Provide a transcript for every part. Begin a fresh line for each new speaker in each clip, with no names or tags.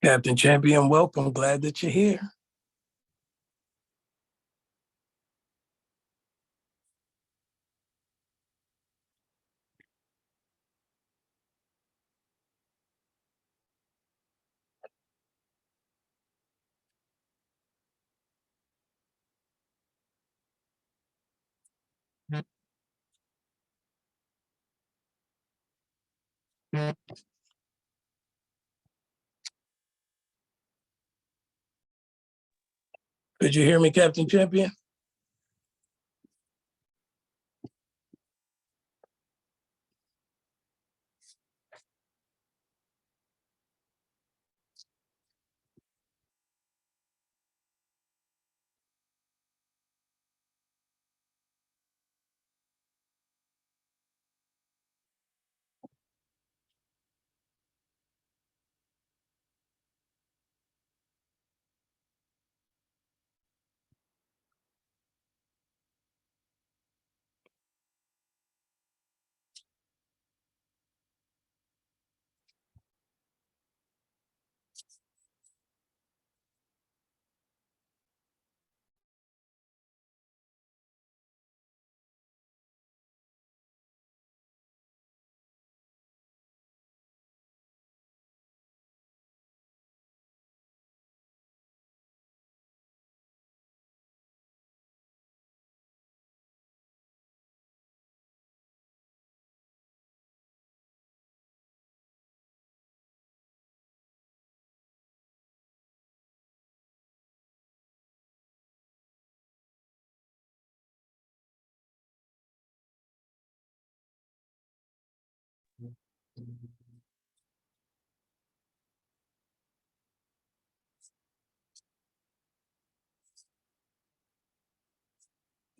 Captain Champion, welcome. Glad that you're here. Could you hear me, Captain Champion?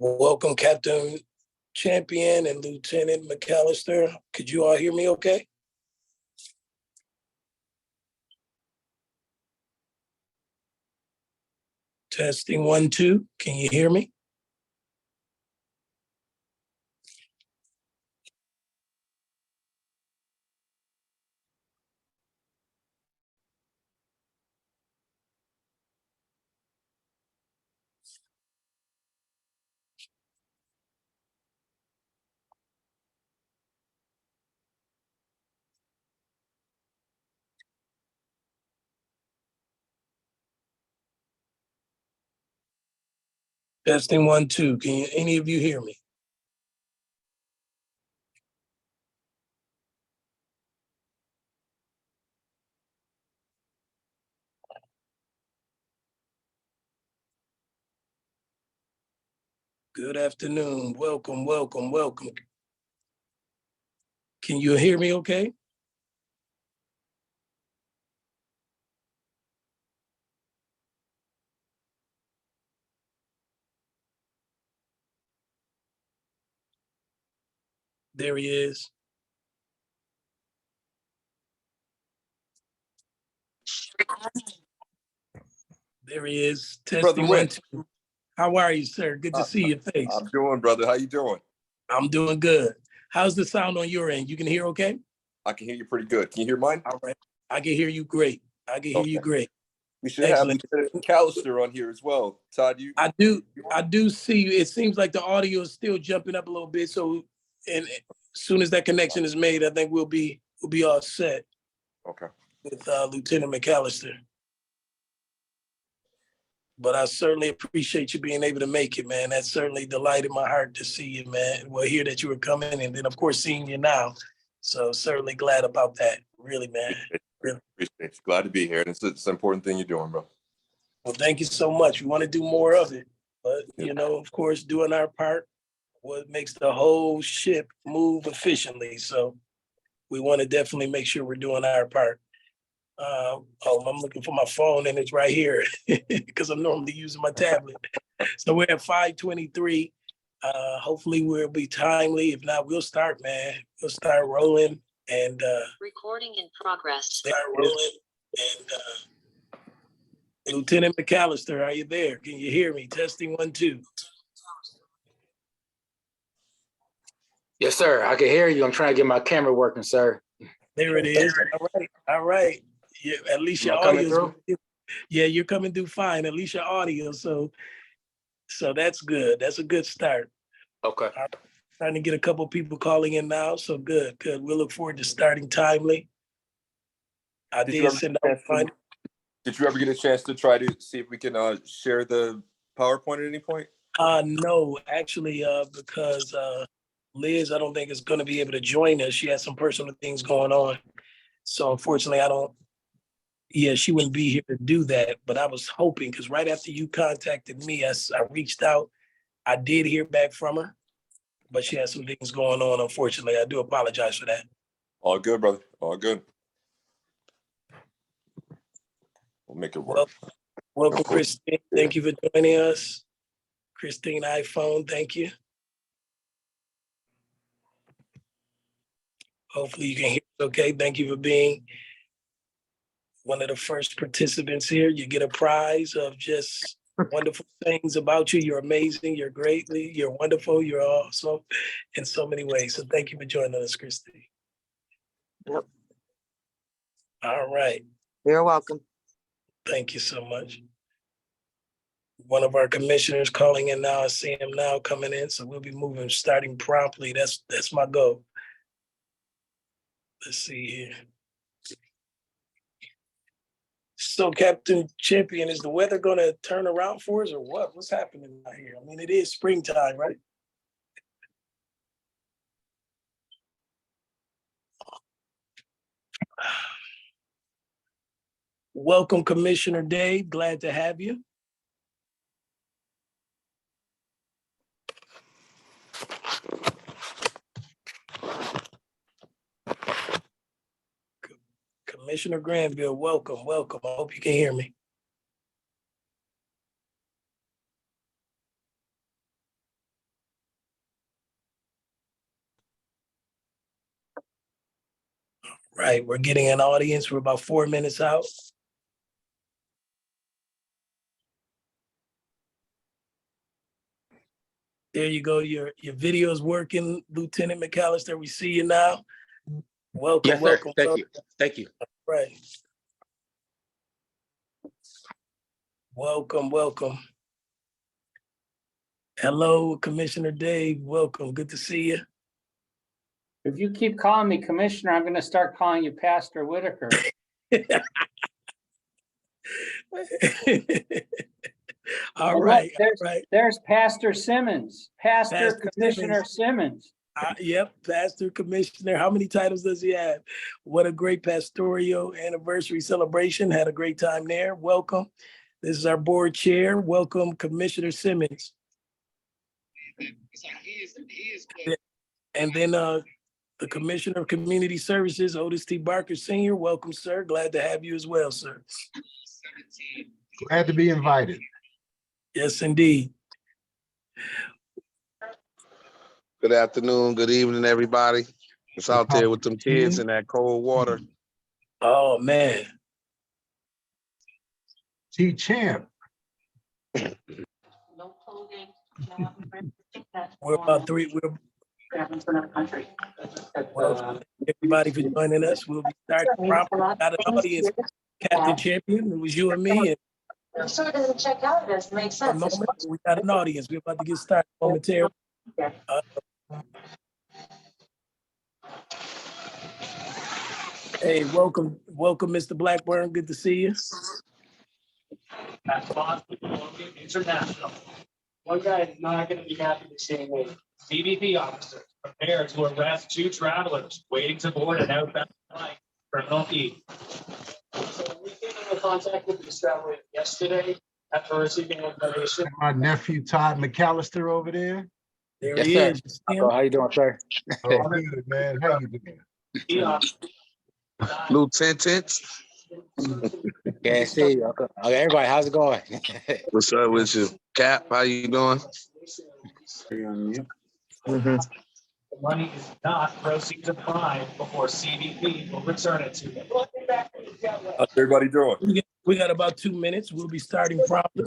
Welcome, Captain Champion and Lieutenant McAllister. Could you all hear me okay? Testing 1, 2. Can you hear me? Testing 1, 2. Can any of you hear me? Good afternoon. Welcome, welcome, welcome. Can you hear me okay? There he is. There he is. Testing 1, 2. How are you, sir? Good to see your face.
I'm doing, brother. How you doing?
I'm doing good. How's the sound on your end? You can hear okay?
I can hear you pretty good. Can you hear mine?
All right. I can hear you great. I can hear you great.
We should
Excellent.
have Lieutenant McAllister on here as well. Todd,
I do see you. It seems like the audio is still jumping up a little bit. So, and as soon as that connection is made, I think we'll be all set.
Okay.
With Lieutenant McAllister. But I certainly appreciate you being able to make it, man. That's certainly delighted my heart to see you, man. Well, hear that you were coming, and then of course seeing you now. So certainly glad about that. Really, man. Really.
Appreciate it. Glad to be here. It's an important thing you're doing, bro.
Well, thank you so much. We want to do more of it. But, of course, doing our part, what makes the whole ship move efficiently. So we want to definitely make sure we're doing our part. I'm looking for my phone and it's right here because I'm normally using my tablet. So we're at 5:23. Hopefully we'll be timely. If not, we'll start, man. We'll start rolling and
recording in progress.
Start rolling and Lieutenant McAllister, are you there? Can you hear me? Testing 1, 2.
Yes, sir. I can hear you. I'm trying to get my camera working, sir.
There it is. All right. at least your
Am I coming
audio.
through?
Yeah, you're coming through fine. At least your audio. So that's good. That's a good start.
Okay.
Trying to get a couple people calling in now. So good. We'll look forward to starting timely. I
Did you
did
ever
send
get a
out.
chance to- Did you ever get a chance to try to see if we can share the PowerPoint at any point?
No, actually, because Liz, I don't think is going to be able to join us. She has some personal things going on. So unfortunately, I don't. Yeah, she wouldn't be here to do that. But I was hoping because right after you contacted me, I reached out. I did hear back from her, but she has some things going on. Unfortunately, I do apologize for that.
All good, brother. All good. We'll make it work.
Welcome, Christine. Thank you for joining us. Christine iPhone, thank you. Hopefully you can hear us okay. Thank you for being one of the first participants here. You get a prize of just wonderful things about you. You're amazing. You're greatly. You're wonderful. You're awesome in so many ways. So thank you for joining us, Christine.
Yep.
All right.
You're welcome.
Thank you so much. One of our commissioners calling in now. I see him now coming in. So we'll be moving, starting promptly. That's my goal. Let's see here. So, Captain Champion, is the weather going to turn around for us or what? What's happening out here? I mean, it is springtime, right? Welcome, Commissioner Dave. Glad to have you. Commissioner Granville, welcome. I hope you can hear me. Right, we're getting an audience. We're about 4 minutes out. There you go. Your video is working, Lieutenant McAllister. We see you now. Welcome,
Yes, sir.
welcome.
Thank you. Thank you.
Right. Welcome. Hello, Commissioner Dave. Welcome. Good to see you.
If you keep calling me commissioner, I'm gonna start calling you Pastor Whitaker.
All right.
There's Pastor Simmons, Pastor
Pastor
Commissioner Simmons.
Yep, Pastor Commissioner. How many titles does he have? What a great pastoral anniversary celebration. Had a great time there. Welcome. This is our board chair. Welcome, Commissioner Simmons. And then the Commissioner of Community Services, Otis T. Barker Sr. Welcome, sir. Glad to have you as well, sir.
Glad to be invited.
Yes, indeed.
Good afternoon, good evening, everybody. It's out there with them kids in that cold water.
Oh, man.
T-Champ.
We're about three. Well, everybody for joining us. We'll be starting promptly. Got an audience, Captain Champion. It was you and me.
I'm sure it doesn't check out. It doesn't make sense.
Moment, we got an audience. We're about to get started momentarily. Hey, welcome, Mr. Blackburn. Good to see you.
International. One guy is not going to be happy to see me. CBP officers prepared to arrest 2 travelers waiting to board an outbound flight from Milwaukee. So we came into contact with these travelers yesterday after receiving information.
My nephew Todd McAllister over there.
There
Yes,
he
sir.
is.
How you doing, sir?
Oh, good, man. How you doing?
Lieutenant,
Can't see you. Okay, everybody, how's it going?
what's up with you? Cap, how you doing?
The money is not proceeds of crime before CBP will return it to them.
How's everybody doing?
We got about 2 minutes. We'll be starting promptly.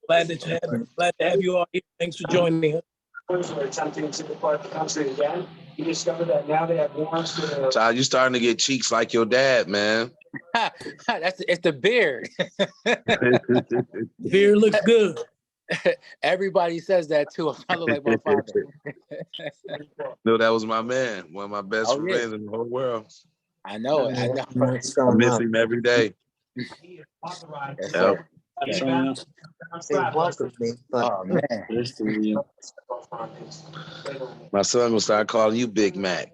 Glad to have you all here. Thanks for joining us.
Were attempting to depart the country again. You discovered that now they have warrants for
Todd, you starting to get cheeks like your dad, man.
It's the beard.
Beard looks good.
Everybody says that too. I look like my father.
No, that was my man, one of my best
Oh, yeah.
friends in the whole world.
I know it. I know.
I miss him every day.
Yes,
Yep.
sir.
They welcomed me, but
Oh man.
My son gonna start calling you Big Mac.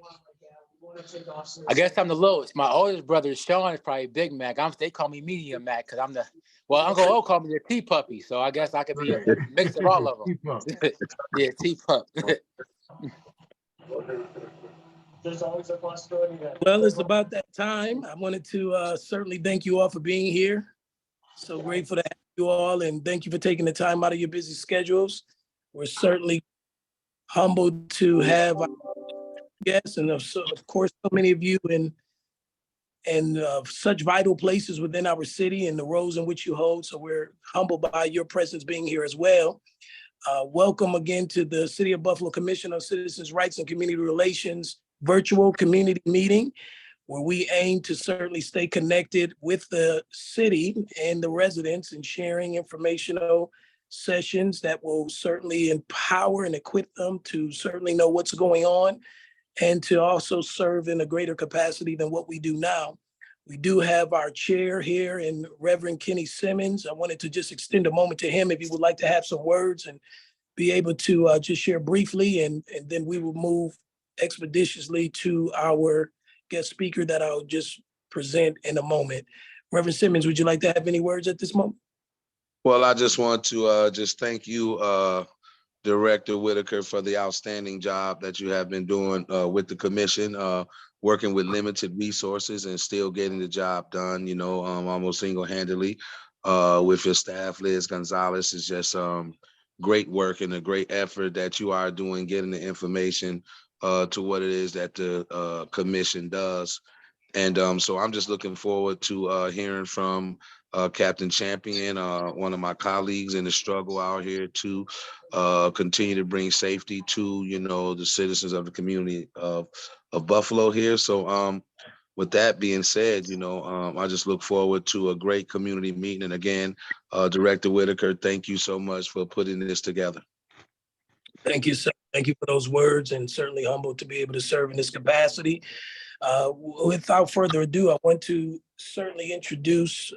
I guess I'm the lowest. My oldest brother Sean is probably Big Mac. They call me Medium Mac because I'm the. Well, Uncle O called me the Tea Puppy, so I guess I could be a mix of all of them.
Keep up.
Yeah, Tea Pup.
There's always a possibility that.
Well, it's about that time. I wanted to certainly thank you all for being here. So grateful to have you all, and thank you for taking the time out of your busy schedules. We're certainly humbled to have our guests, and of course, so many of you in such vital places within our city and the roles in which you hold. So we're humbled by your presence being here as well. Welcome again to the City of Buffalo Commission on Citizens' Rights and Community Relations virtual community meeting, where we aim to certainly stay connected with the city and the residents and sharing informational sessions that will certainly empower and equip them to certainly know what's going on and to also serve in a greater capacity than what we do now. We do have our chair here in Reverend Kenny Simmons. I wanted to just extend a moment to him if he would like to have some words and be able to just share briefly, and then we will move expeditiously to our guest speaker that I'll just present in a moment. Reverend Simmons, would you like to have any words at this moment?
Well, I just want to just thank you, Director Whitaker, for the outstanding job that you have been doing with the commission, working with limited resources and still getting the job done, almost single-handedly with your staff. Liz Gonzalez is just great work and a great effort that you are doing, getting the information to what it is that the commission does. And so I'm just looking forward to hearing from Captain Champion, one of my colleagues in the struggle out here to continue to bring safety to, the citizens of the community of Buffalo here. So with that being said, I just look forward to a great community meeting. And again, Director Whitaker, thank you so much for putting this together.
Thank you, sir. Thank you for those words, and certainly humbled to be able to serve in this capacity. Without further ado, I want to certainly introduce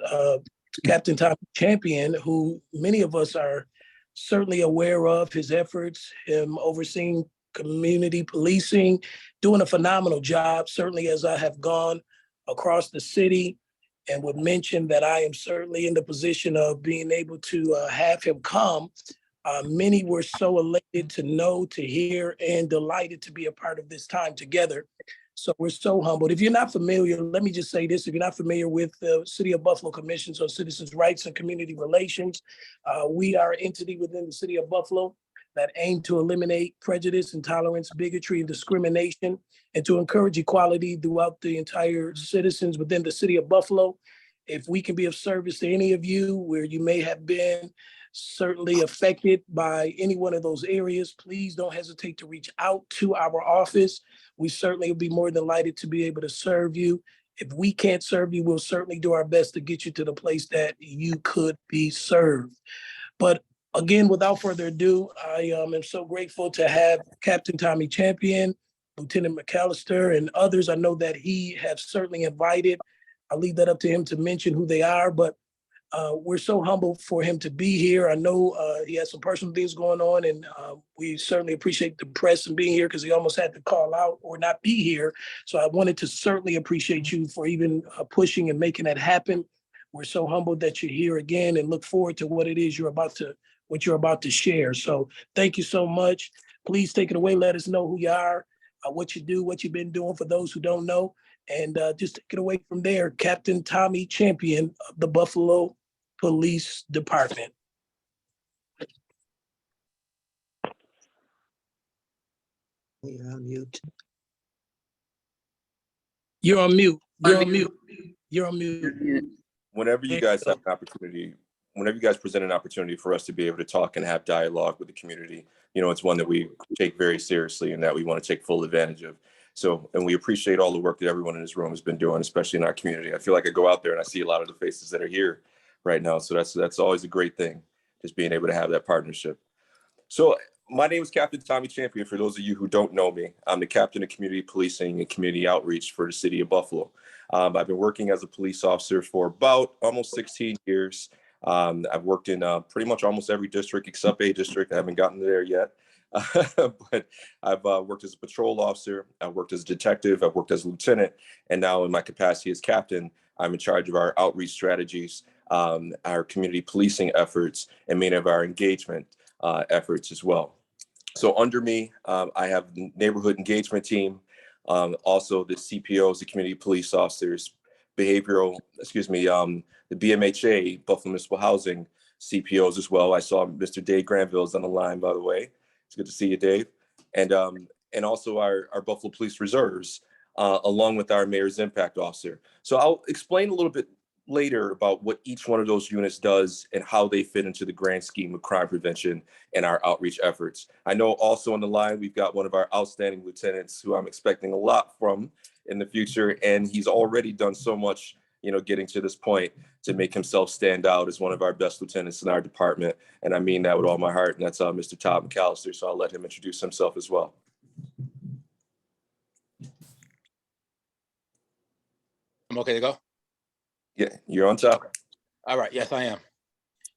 Captain Tommy Champion, who many of us are certainly aware of his efforts, him overseeing community policing, doing a phenomenal job, certainly as I have gone across the city and would mention that I am certainly in the position of being able to have him come. Many were so elated to know, to hear, and delighted to be a part of this time together. So we're so humbled. If you're not familiar, let me just say this. If you're not familiar with the City of Buffalo Commissions on Citizens' Rights and Community Relations, we are an entity within the City of Buffalo that aim to eliminate prejudice, intolerance, bigotry, and discrimination, and to encourage equality throughout the entire citizens within the City of Buffalo. If we can be of service to any of you where you may have been certainly affected by any one of those areas, please don't hesitate to reach out to our office. We certainly will be more than delighted to be able to serve you. If we can't serve you, we'll certainly do our best to get you to the place that you could be served. But again, without further ado, I am so grateful to have Captain Tommy Champion, Lieutenant McAllister, and others I know that he has certainly invited. I'll leave that up to him to mention who they are, but we're so humbled for him to be here. I know he has some personal things going on, and we certainly appreciate the press and being here because he almost had to call out or not be here. So I wanted to certainly appreciate you for even pushing and making that happen. We're so humbled that you're here again and look forward to what it is you're about to share. So thank you so much. Please take it away. Let us know who you are, what you do, what you've been doing for those who don't know. And just take it away from there, Captain Tommy Champion of the Buffalo Police Department.
you're on mute.
You're on mute. You're on mute. You're on mute.
Whenever you guys have an opportunity, whenever you guys present an opportunity for us to be able to talk and have dialogue with the community, it's one that we take very seriously and that we want to take full advantage of. So, and we appreciate all the work that everyone in this room has been doing, especially in our community. I feel like I go out there and I see a lot of the faces that are here right now. So that's always a great thing, just being able to have that partnership. So my name is Captain Tommy Champion. For those of you who don't know me, I'm the captain of community policing and community outreach for the city of Buffalo. I've been working as a police officer for about almost 16 years. I've worked in pretty much almost every district except A district. I haven't gotten there yet. But I've worked as a patrol officer, I've worked as a detective, I've worked as a lieutenant, and now in my capacity as captain, I'm in charge of our outreach strategies, our community policing efforts, and many of our engagement efforts as well. So under me, I have the neighborhood engagement team, also the CPOs, the community police officers, the BMHA, Buffalo Municipal Housing CPOs as well. I saw Mr. Dave Granville's on the line, by the way. It's good to see you, Dave. And also our Buffalo Police Reserves, along with our Mayor's Impact Officer. So I'll explain a little bit later about what each one of those units does and how they fit into the grand scheme of crime prevention and our outreach efforts. I know also on the line, we've got one of our outstanding lieutenants who I'm expecting a lot from in the future. And he's already done so much, getting to this point to make himself stand out as one of our best lieutenants in our department. And I mean that with all my heart. And that's Mr. Todd McAllister. So I'll let him introduce himself as well.
I'm okay to go?
Yeah, you're on top.
All right. Yes, I am.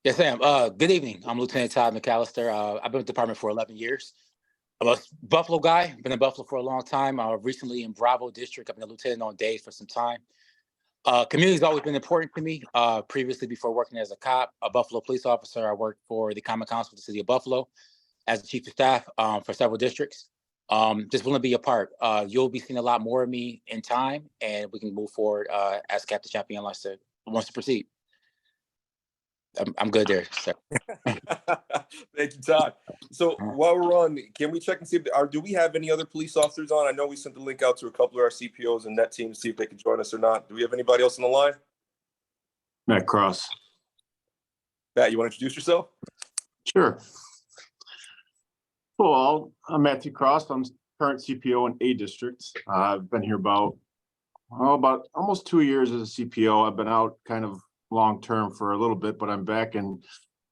Yes, I am. Good evening. I'm Lieutenant Todd McAllister. I've been with the department for 11 years. I'm a Buffalo guy. Been in Buffalo for a long time. Recently in Bravo District. I've been a lieutenant on days for some time. Community's always been important to me. Previously, before working as a cop, a Buffalo police officer, I worked for the Common Council of the City of Buffalo as the chief of staff for several districts. Just willing to be a part. You'll be seeing a lot more of me in time, and we can move forward as Captain Champion wants to proceed. I'm good there, sir.
Thank you, Todd. So while we're on, can we check and see if do we have any other police officers on? I know we sent the link out to a couple of our CPOs and that team to see if they can join us or not. Do we have anybody else on the line?
Matt Cross.
Matt, you want to introduce yourself?
Sure. Well, I'm Matthew Cross. I'm current CPO in A district. I've been here about almost 2 years as a CPO. I've been out kind of long-term for a little bit, but I'm back and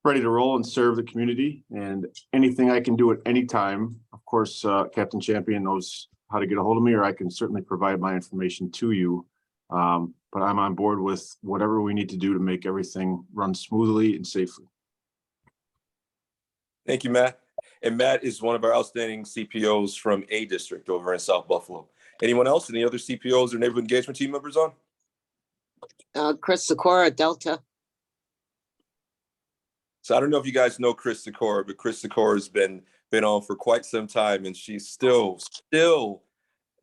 ready to roll and serve the community, and anything I can do at any time. Of course, Captain Champion knows how to get a hold of me, or I can certainly provide my information to you. But I'm on board with whatever we need to do to make everything run smoothly and safely.
Thank you, Matt. And Matt is one of our outstanding CPOs from A district over in South Buffalo. Anyone else? Any other CPOs or neighborhood engagement team members on?
Chris Sikora, Delta.
So I don't know if you guys know Chris Sikora, but Chris Sikora has been on for quite some time, and she's still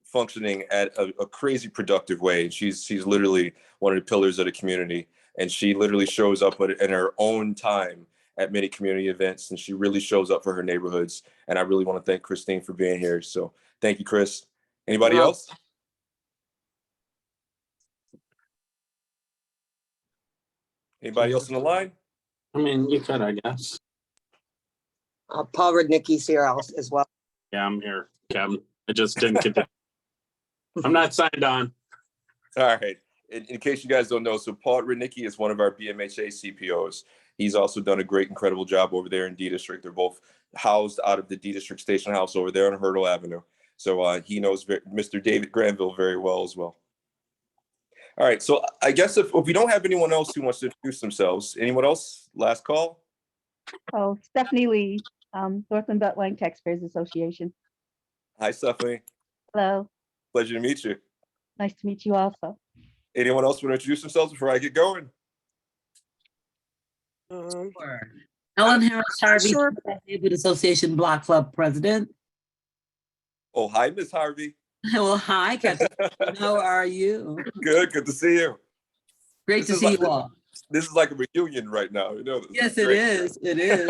functioning at a crazy productive way. She's literally one of the pillars of the community, and she literally shows up in her own time at many community events, and she really shows up for her neighborhoods. And I really want to thank Christine for being here. So thank you, Chris. Anybody else? Anybody else on the line?
I mean, you could, I guess.
Paul Rudnicki's here as well.
Yeah, I'm here, Kevin. I just didn't get that. I'm not signed on.
All right. In case you guys don't know, so Paul Rudnicki is one of our BMHA CPOs. He's also done a great, incredible job over there in D District. They're both housed out of the D District Station House over there on Hurdle Avenue. So he knows Mr. David Granville very well as well. All right, so I guess if we don't have anyone else who wants to introduce themselves, anyone else? Last call?
Oh, Stephanie Lee, Northland Beltline Taxpayers Association.
Hi, Stephanie.
Hello.
Pleasure to meet you.
Nice to meet you also.
Anyone else want to introduce themselves before I get going?
Ellen Harris Harvey, Neighborhood Association Block Club President.
Oh, hi, Miss Harvey.
Well, hi, Captain. How are you?
Good to see you.
Great to see you all.
This is like a reunion right now.
Yes, it is. It is.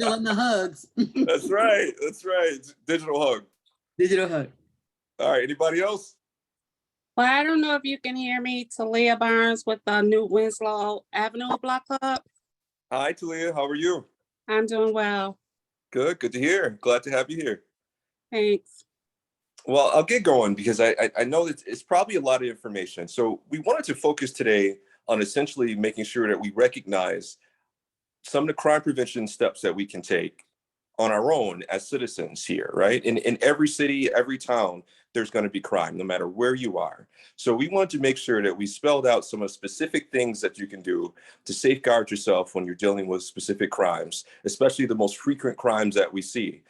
Feeling the hugs.
That's right. Digital hug.
Digital hug.
All right, anybody else?
Well, I don't know if you can hear me. Talia Barnes with the New Winslow Avenue Block Club.
Hi, Talia. How are you?
I'm doing well.
Good to hear. Glad to have you here.
Thanks.
Well, I'll get going because I know that it's probably a lot of information. So we wanted to focus today on essentially making sure that we recognize some of the crime prevention steps that we can take on our own as citizens here, right? In every city, every town, there's going to be crime, no matter where you are. So we want to make sure that we spelled out some of the specific things that you can do to safeguard yourself when you're dealing with specific crimes, especially the most frequent crimes that we see.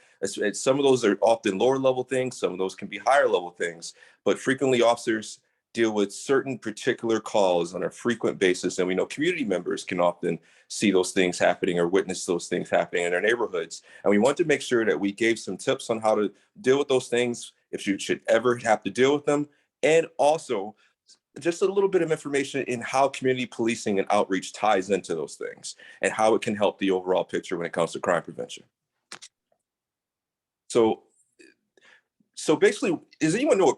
Some of those are often lower level things, some of those can be higher level things, but frequently officers deal with certain particular calls on a frequent basis. And we know community members can often see those things happening or witness those things happening in their neighborhoods. And we want to make sure that we gave some tips on how to deal with those things if you should ever have to deal with them. And also just a little bit of information in how community policing and outreach ties into those things and how it can help the overall picture when it comes to crime prevention. So basically, does anyone know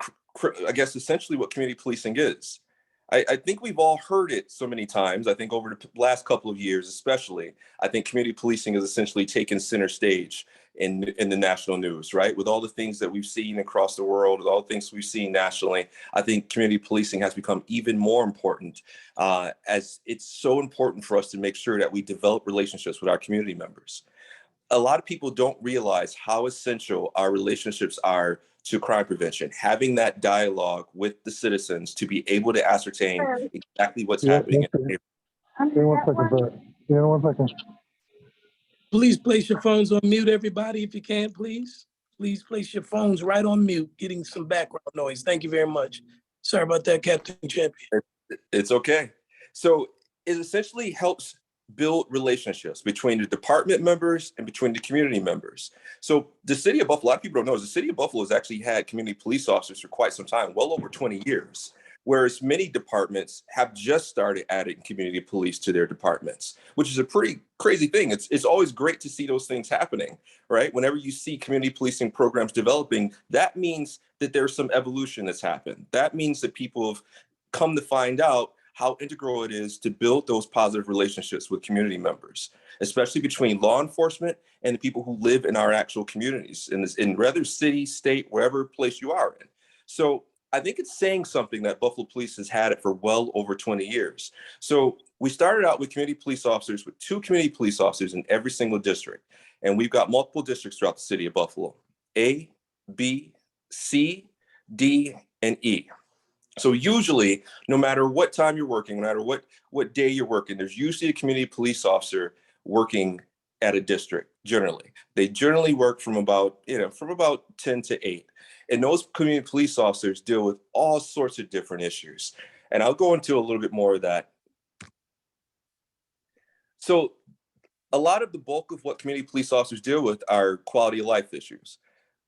I guess essentially what community policing is? I think we've all heard it so many times. I think over the last couple of years, especially, I think community policing has essentially taken center stage in the national news, right? With all the things that we've seen across the world, with all the things we've seen nationally, I think community policing has become even more important as it's so important for us to make sure that we develop relationships with our community members. A lot of people don't realize how essential our relationships are to crime prevention, having that dialogue with the citizens to be able to ascertain exactly what's happening in the neighborhood.
Please place your phones on mute, everybody, if you can, please. Please place your phones right on mute, getting some background noise. Thank you very much. Sorry about that, Captain Champion.
It's okay. So it essentially helps build relationships between the department members and between the community members. So the city of Buffalo, a lot of people don't know, is the city of Buffalo has actually had community police officers for quite some time, well over 20 years. Whereas many departments have just started adding community police to their departments, which is a pretty crazy thing. It's always great to see those things happening, right? Whenever you see community policing programs developing, that means that there's some evolution that's happened. That means that people have come to find out how integral it is to build those positive relationships with community members, especially between law enforcement and the people who live in our actual communities, in whether city, state, wherever place you are in. So I think it's saying something that Buffalo Police has had it for well over 20 years. So we started out with community police officers, with 2 community police officers in every single district. And we've got multiple districts throughout the city of Buffalo: A, B, C, D, and E. So usually, no matter what time you're working, no matter what day you're working, there's usually a community police officer working at a district. Generally, they generally work from about 10 to 8, and those community police officers deal with all sorts of different issues. And I'll go into a little bit more of that. So a lot of the bulk of what community police officers deal with are quality of life issues.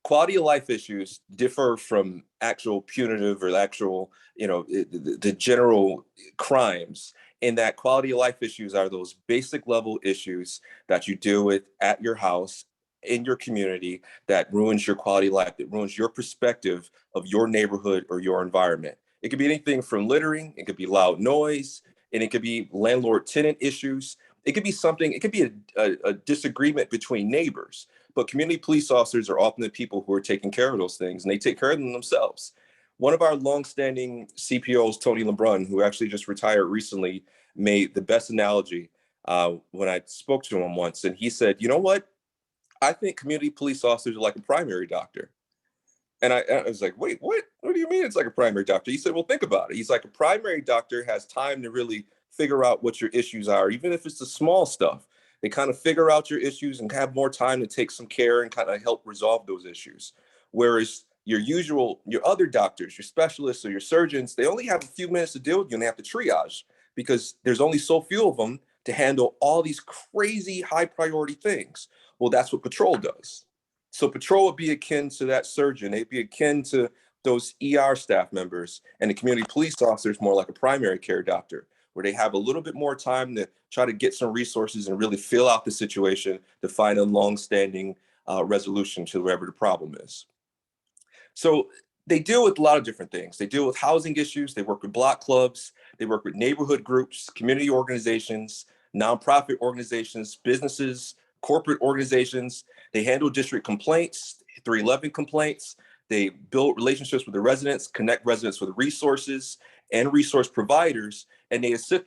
Quality of life issues differ from actual punitive or actual, the general crimes, in that quality of life issues are those basic level issues that you deal with at your house, in your community, that ruins your quality of life, that ruins your perspective of your neighborhood or your environment. It could be anything from littering, it could be loud noise, and it could be landlord-tenant issues. It could be something, it could be a disagreement between neighbors. But community police officers are often the people who are taking care of those things, and they take care of them themselves. One of our longstanding CPOs, Tony LeBrun, who actually just retired recently, made the best analogy when I spoke to him once. And he said, you know what? I think community police officers are like a primary doctor. And I was like, wait, what? What do you mean it's like a primary doctor? He said, well, think about it. He's like, a primary doctor has time to really figure out what your issues are, even if it's the small stuff. They kind of figure out your issues and have more time to take some care and kind of help resolve those issues. Whereas your other doctors, your specialists or your surgeons, they only have a few minutes to deal with you and they have to triage because there's only so few of them to handle all these crazy high priority things. Well, that's what patrol does. So patrol would be akin to that surgeon. They'd be akin to those ER staff members, and the community police officer is more like a primary care doctor, where they have a little bit more time to try to get some resources and really fill out the situation to find a long-standing resolution to whatever the problem is. So they deal with a lot of different things. They deal with housing issues. They work with block clubs. They work with neighborhood groups, community organizations, nonprofit organizations, businesses, corporate organizations. They handle district complaints, 311 complaints. They build relationships with the residents, connect residents with resources and resource providers, and they assist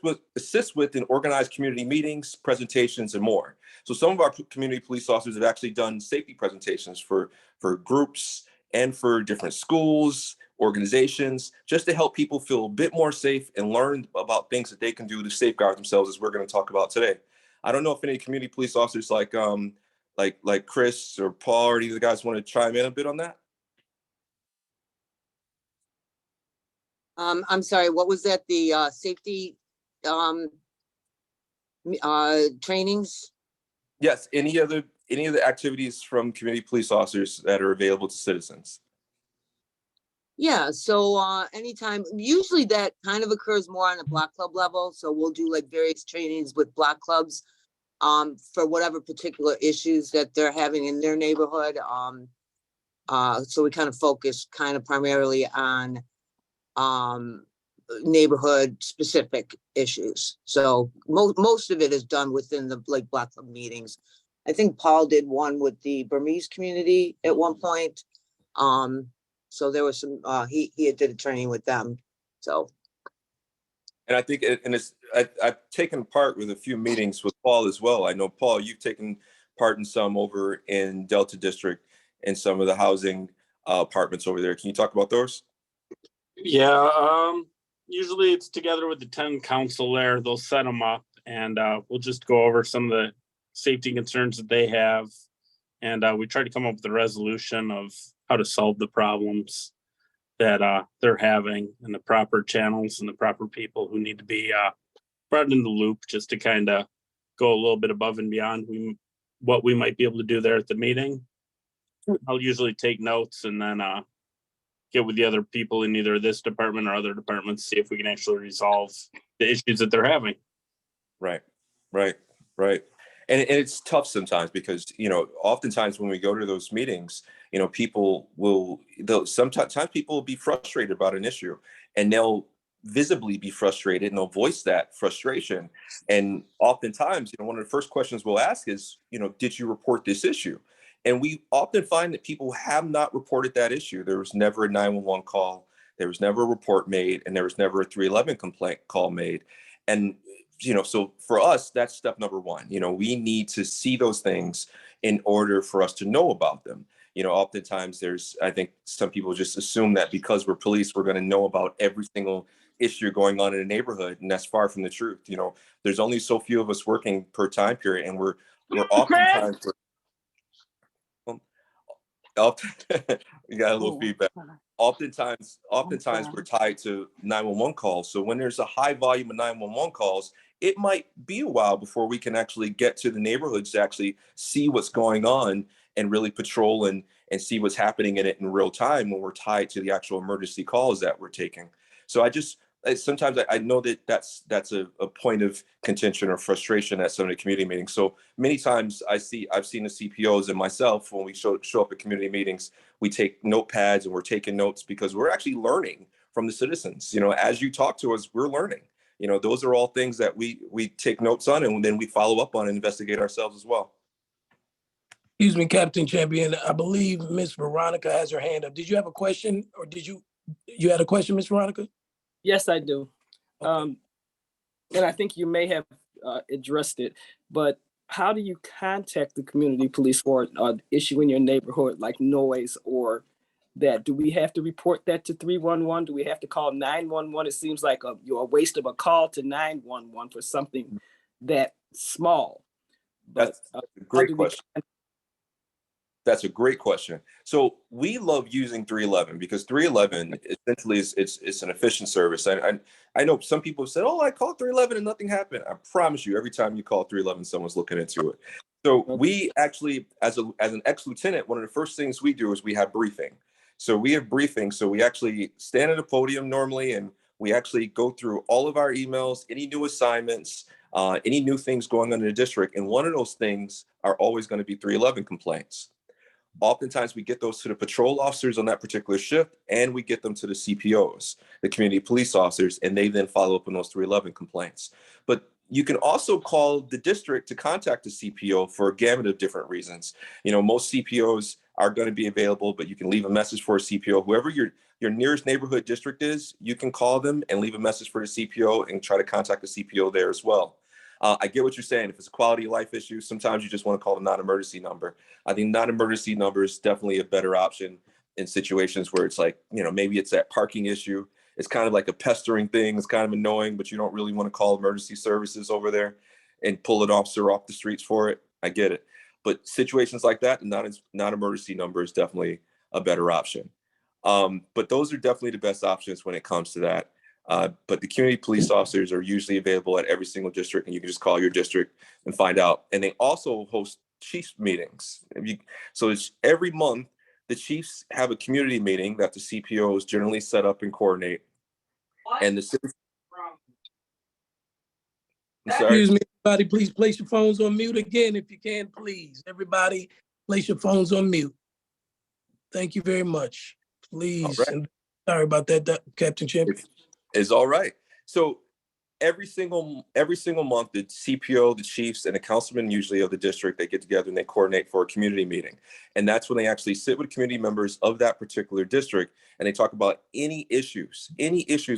with and organize community meetings, presentations, and more. So some of our community police officers have actually done safety presentations for groups and for different schools, organizations, just to help people feel a bit more safe and learn about things that they can do to safeguard themselves, as we're going to talk about today. I don't know if any community police officers like Chris or Paul or any of the guys want to chime in a bit on that.
I'm sorry, what was that? The safety trainings?
Yes, any of the activities from community police officers that are available to citizens.
Yeah, so anytime, usually that kind of occurs more on a block club level. So we'll do like various trainings with block clubs for whatever particular issues that they're having in their neighborhood. So we kind of focus kind of primarily on neighborhood specific issues. So most of it is done within the like block club meetings. I think Paul did one with the Burmese community at one point. So there was some, he did a training with them, so.
And I think, I've taken part with a few meetings with Paul as well. I know, Paul, you've taken part in some over in Delta District and some of the housing apartments over there. Can you talk about those?
Yeah, usually it's together with the 10 council there. They'll set them up and we'll just go over some of the safety concerns that they have. And we try to come up with a resolution of how to solve the problems that they're having, and the proper channels and the proper people who need to be brought in the loop, just to kind of go a little bit above and beyond what we might be able to do there at the meeting. I'll usually take notes and then get with the other people in either this department or other departments, see if we can actually resolve the issues that they're having.
Right. And it's tough sometimes because, oftentimes when we go to those meetings, sometimes people will be frustrated about an issue, and they'll visibly be frustrated and they'll voice that frustration. And oftentimes, one of the first questions we'll ask is, did you report this issue? And we often find that people have not reported that issue. There was never a 911 call. There was never a report made, and there was never a 311 complaint call made. And so for us, that's step number one. We need to see those things in order for us to know about them. Oftentimes I think some people just assume that because we're police, we're going to know about every single issue going on in a neighborhood. And that's far from the truth. There's only so few of us working per time period. And we're oftentimes, you got a little feedback. Oftentimes we're tied to 911 calls. So when there's a high volume of 911 calls, it might be a while before we can actually get to the neighborhoods to actually see what's going on and really patrol and see what's happening in it in real time when we're tied to the actual emergency calls that we're taking. So sometimes I know that that's a point of contention or frustration at some of the community meetings. So many times I've seen the CPOs and myself, when we show up at community meetings, we take notepads and we're taking notes because we're actually learning from the citizens. As you talk to us, we're learning. Those are all things that we take notes on, and then we follow up on and investigate ourselves as well.
Excuse me, Captain Champion. I believe Miss Veronica has her hand up. Did you have a question, or you had a question, Miss Veronica?
Yes, I do.
Okay.
And I think you may have addressed it, but how do you contact the community police for an issue in your neighborhood, like noise or that? Do we have to report that to 311? Do we have to call 911? It seems like a waste of a call to 911 for something that small. But
That's a great question. That's a great question. So we love using 311 because 311 essentially it's an efficient service. I know some people have said, "Oh, I called 311 and nothing happened." I promise you, every time you call 311, someone's looking into it. So we actually, as an ex-lieutenant, one of the first things we do is we have briefing. So we have briefings. So we actually stand at a podium normally, and we actually go through all of our emails, any new assignments, any new things going on in the district. And one of those things are always going to be 311 complaints. Oftentimes we get those to the patrol officers on that particular shift, and we get them to the CPOs, the community police officers, and they then follow up on those 311 complaints. But You can also call the district to contact the CPO for a gamut of different reasons. Most CPOs are going to be available, but you can leave a message for a CPO. Whoever your nearest neighborhood district is, you can call them and leave a message for the CPO and try to contact the CPO there as well. I get what you're saying. If it's a quality of life issue, sometimes you just want to call the non-emergency number. I think non-emergency number is definitely a better option in situations where it's like, maybe it's that parking issue. It's kind of like a pestering thing. It's kind of annoying, but you don't really want to call emergency services over there and pull an officer off the streets for it. I get it. But situations like that, non-emergency number is definitely a better option. But those are definitely the best options when it comes to that. But the community police officers are usually available at every single district, and you can just call your district and find out. And they also host chiefs meetings. So it's every month, the chiefs have a community meeting that the CPOs generally set up and coordinate. And the city. I'm sorry.
Excuse me, everybody, please place your phones on mute again if you can, please. Everybody, place your phones on mute. Thank you very much. Please.
Right.
And sorry about that, Captain Champion.
It's all right. So every single month, the CPO, the chiefs, and the councilman usually of the district, they get together and they coordinate for a community meeting. And that's when they actually sit with community members of that particular district and they talk about any issues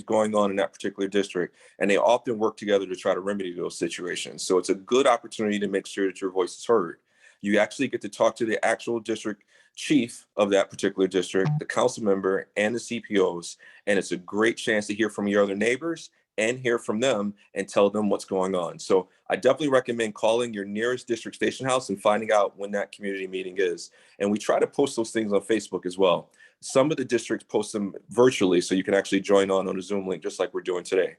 going on in that particular district. And they often work together to try to remedy those situations. So it's a good opportunity to make sure that your voice is heard. You actually get to talk to the actual district chief of that particular district, the council member, and the CPOs. And it's a great chance to hear from your other neighbors and hear from them and tell them what's going on. So I definitely recommend calling your nearest district station house and finding out when that community meeting is. And we try to post those things on Facebook as well. Some of the districts post them virtually, so you can actually join on a Zoom link, just like we're doing today.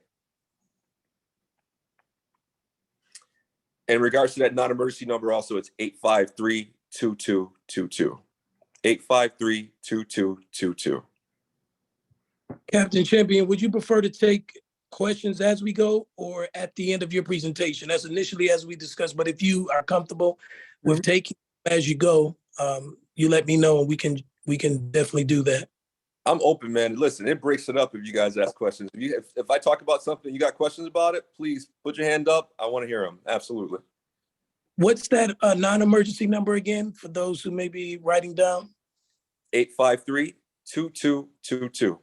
In regards to that non-emergency number also, it's 853-2222. 853-2222.
Captain Champion, would you prefer to take questions as we go or at the end of your presentation? That's initially as we discussed, but if you are comfortable with taking as you go, you let me know and we can definitely do that.
I'm open, man. Listen, it breaks it up if you guys ask questions. If I talk about something, you got questions about it, please put your hand up. I want to hear them. Absolutely.
What's that non-emergency number again for those who may be writing down?
853-2222.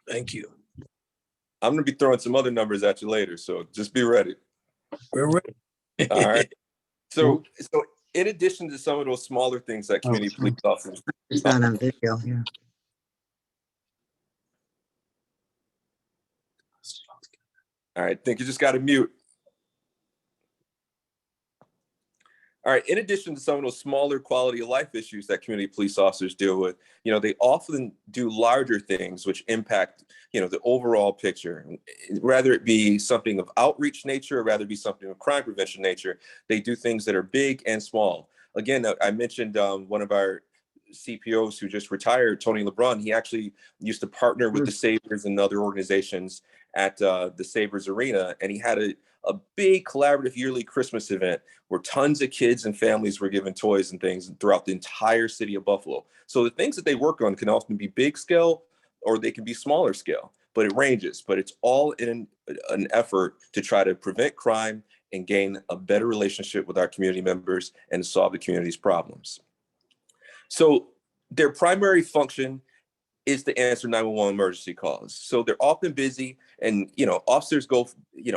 Thank you.
I'm going to be throwing some other numbers at you later, so just be ready.
We're ready.
All right. So in addition to some of those smaller things that community police officers.
It's not on video here.
All right, I think you just got to mute. All right, in addition to some of those smaller quality of life issues that community police officers deal with, they often do larger things which impact, the overall picture. Rather it be something of outreach nature or rather it be something of crime prevention nature, they do things that are big and small. Again, I mentioned one of our CPOs who just retired, Tony LeBron. He actually used to partner with the Sabres and other organizations at the Sabres Arena, and he had a big collaborative yearly Christmas event where tons of kids and families were given toys and things throughout the entire city of Buffalo. So the things that they work on can often be big scale or they can be smaller scale, but it ranges. But it's all in an effort to try to prevent crime and gain a better relationship with our community members and solve the community's problems. So their primary function is to answer 911 emergency calls. So they're often busy and, officers go,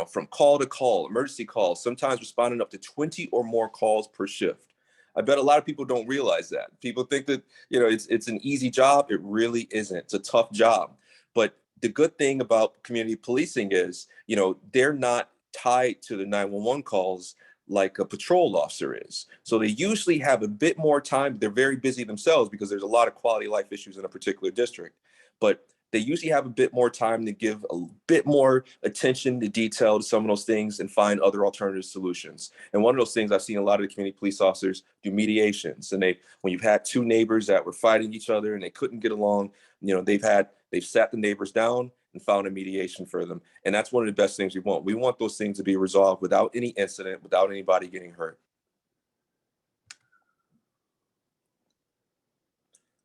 from call to call, emergency calls, sometimes responding up to 20 or more calls per shift. I bet a lot of people don't realize that. People think that, it's an easy job. It really isn't. It's a tough job. But the good thing about community policing is, they're not tied to the 911 calls like a patrol officer is. So they usually have a bit more time. They're very busy themselves because there's a lot of quality of life issues in a particular district. But they usually have a bit more time to give a bit more attention to detail to some of those things and find other alternative solutions. And one of those things I've seen a lot of the community police officers do mediations. And when you've had two neighbors that were fighting each other and they couldn't get along, they've sat the neighbors down and found a mediation for them. And that's one of the best things we want. We want those things to be resolved without any incident, without anybody getting hurt.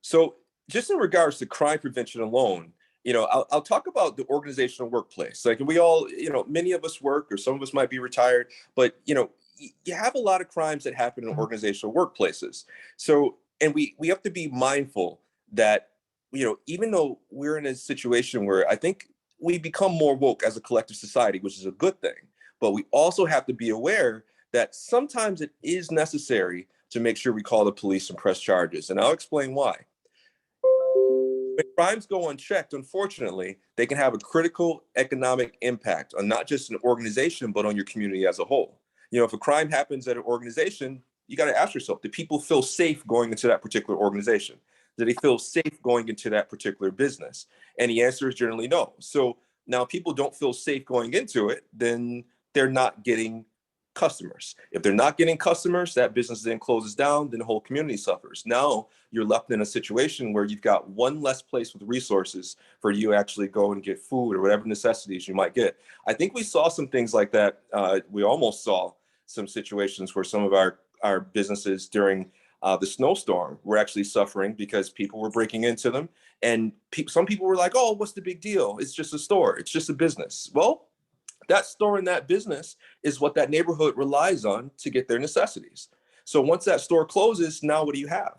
So just in regards to crime prevention alone, I'll talk about the organizational workplace. Like we all, many of us work, or some of us might be retired, but you have a lot of crimes that happen in organizational workplaces. So, and we have to be mindful that, even though we're in a situation where I think we become more woke as a collective society, which is a good thing, but we also have to be aware that sometimes it is necessary to make sure we call the police and press charges. And I'll explain why. When crimes go unchecked, unfortunately, they can have a critical economic impact on not just an organization, but on your community as a whole. If a crime happens at an organization, you got to ask yourself, do people feel safe going into that particular organization? Do they feel safe going into that particular business? And the answer is generally no. So now people don't feel safe going into it, then they're not getting customers. If they're not getting customers, that business then closes down, then the whole community suffers. Now you're left in a situation where you've got one less place with resources for you to actually go and get food or whatever necessities you might get. I think we saw some things like that. We almost saw some situations where some of our businesses during the snowstorm were actually suffering because people were breaking into them. And some people were like, oh, what's the big deal? It's just a store. It's just a business. Well, that store and that business is what that neighborhood relies on to get their necessities. So once that store closes, now what do you have?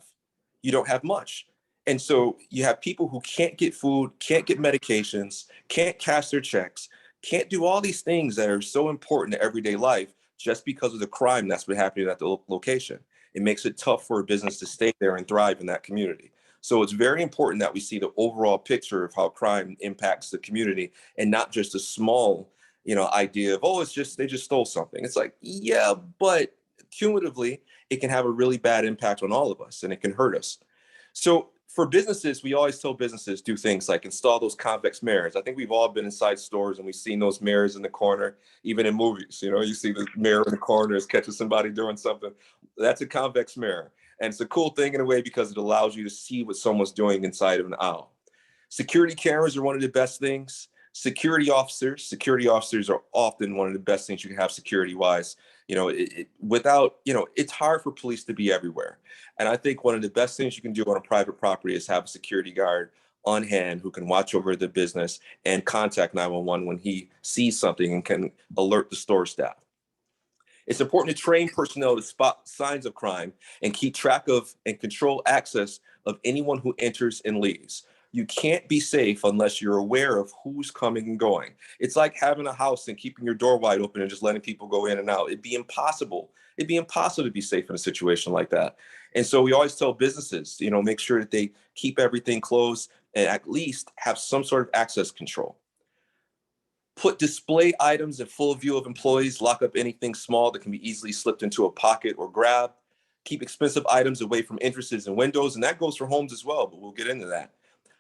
You don't have much. And so you have people who can't get food, can't get medications, can't cash their checks, can't do all these things that are so important to everyday life just because of the crime that's been happening at the location. It makes it tough for a business to stay there and thrive in that community. So it's very important that we see the overall picture of how crime impacts the community and not just a small idea of, oh, it's just, they just stole something. It's like, yeah, but cumulatively, it can have a really bad impact on all of us and it can hurt us. So for businesses, we always tell businesses do things like install those convex mirrors. I think we've all been inside stores and we've seen those mirrors in the corner, even in movies. You see the mirror in the corner is catching somebody doing something. That's a convex mirror. And it's a cool thing in a way because it allows you to see what someone's doing inside of an aisle. Security cameras are one of the best things. Security officers are often one of the best things you can have security wise. It's hard for police to be everywhere. And I think one of the best things you can do on a private property is have a security guard on hand who can watch over the business and contact 911 when he sees something and can alert the store staff. It's important to train personnel to spot signs of crime and keep track of and control access of anyone who enters and leaves. You can't be safe unless you're aware of who's coming and going. It's like having a house and keeping your door wide open and just letting people go in and out. It'd be impossible. It'd be impossible to be safe in a situation like that. And so we always tell businesses, make sure that they keep everything closed and at least have some sort of access control. Put display items in full view of employees, lock up anything small that can be easily slipped into a pocket or grabbed. Keep expensive items away from entrances and windows, and that goes for homes as well, but we'll get into that.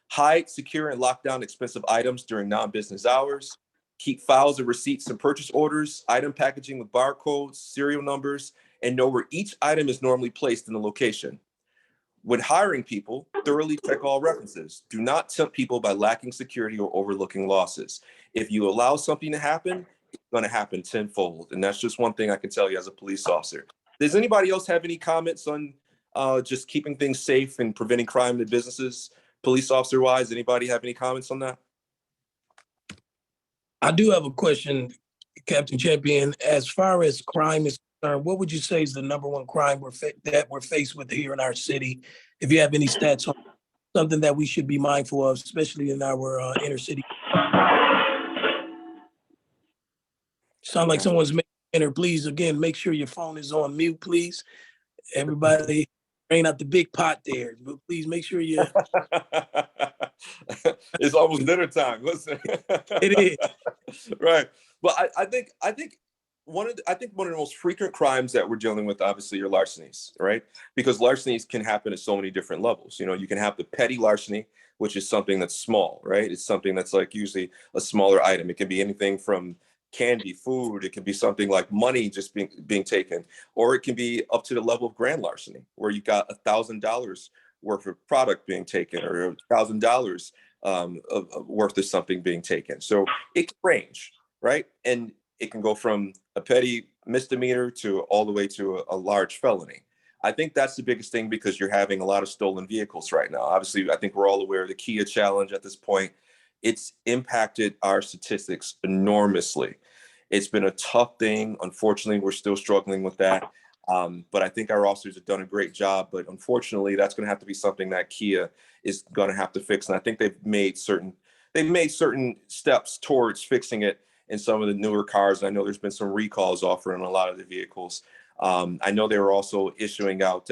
Hide, secure, and lock down expensive items during non-business hours. Keep files of receipts and purchase orders, item packaging with barcodes, serial numbers, and know where each item is normally placed in the location. When hiring people, thoroughly check all references. Do not tempt people by lacking security or overlooking losses. If you allow something to happen, it's going to happen tenfold. And that's just one thing I can tell you as a police officer. Does anybody else have any comments on just keeping things safe and preventing crime in businesses, police officer wise? Anybody have any comments on that?
I do have a question, Captain Champion. As far as crime is concerned, what would you say is the number one crime that we're faced with here in our city? If you have any stats on something that we should be mindful of, especially in our inner city. Sound like someone's making dinner. Please, again, make sure your phone is on mute, please. Everybody, bring out the big pot there, but please make sure you.
It's almost dinner time. Listen,
it
is right. But I think one of the most frequent crimes that we're dealing with, obviously, are larcenies, right? Because larcenies can happen at so many different levels. You can have the petty larceny, which is something that's small, right? It's something that's like usually a smaller item. It can be anything from candy, food. It can be something like money just being taken, or it can be up to the level of grand larceny, where you got $1,000 worth of product being taken, or $1,000 worth of something being taken. So it can range, right? And it can go from a petty misdemeanor to all the way to a large felony. I think that's the biggest thing, because you're having a lot of stolen vehicles right now. Obviously, I think we're all aware of the Kia challenge at this point. it's impacted our statistics enormously. It's been a tough thing. Unfortunately, we're still struggling with that. But I think our officers have done a great job. But unfortunately, that's going to have to be something that Kia is going to have to fix. And I think they've made certain steps towards fixing it in some of the newer cars. I know there's been some recalls offered on a lot of the vehicles. I know they were also issuing out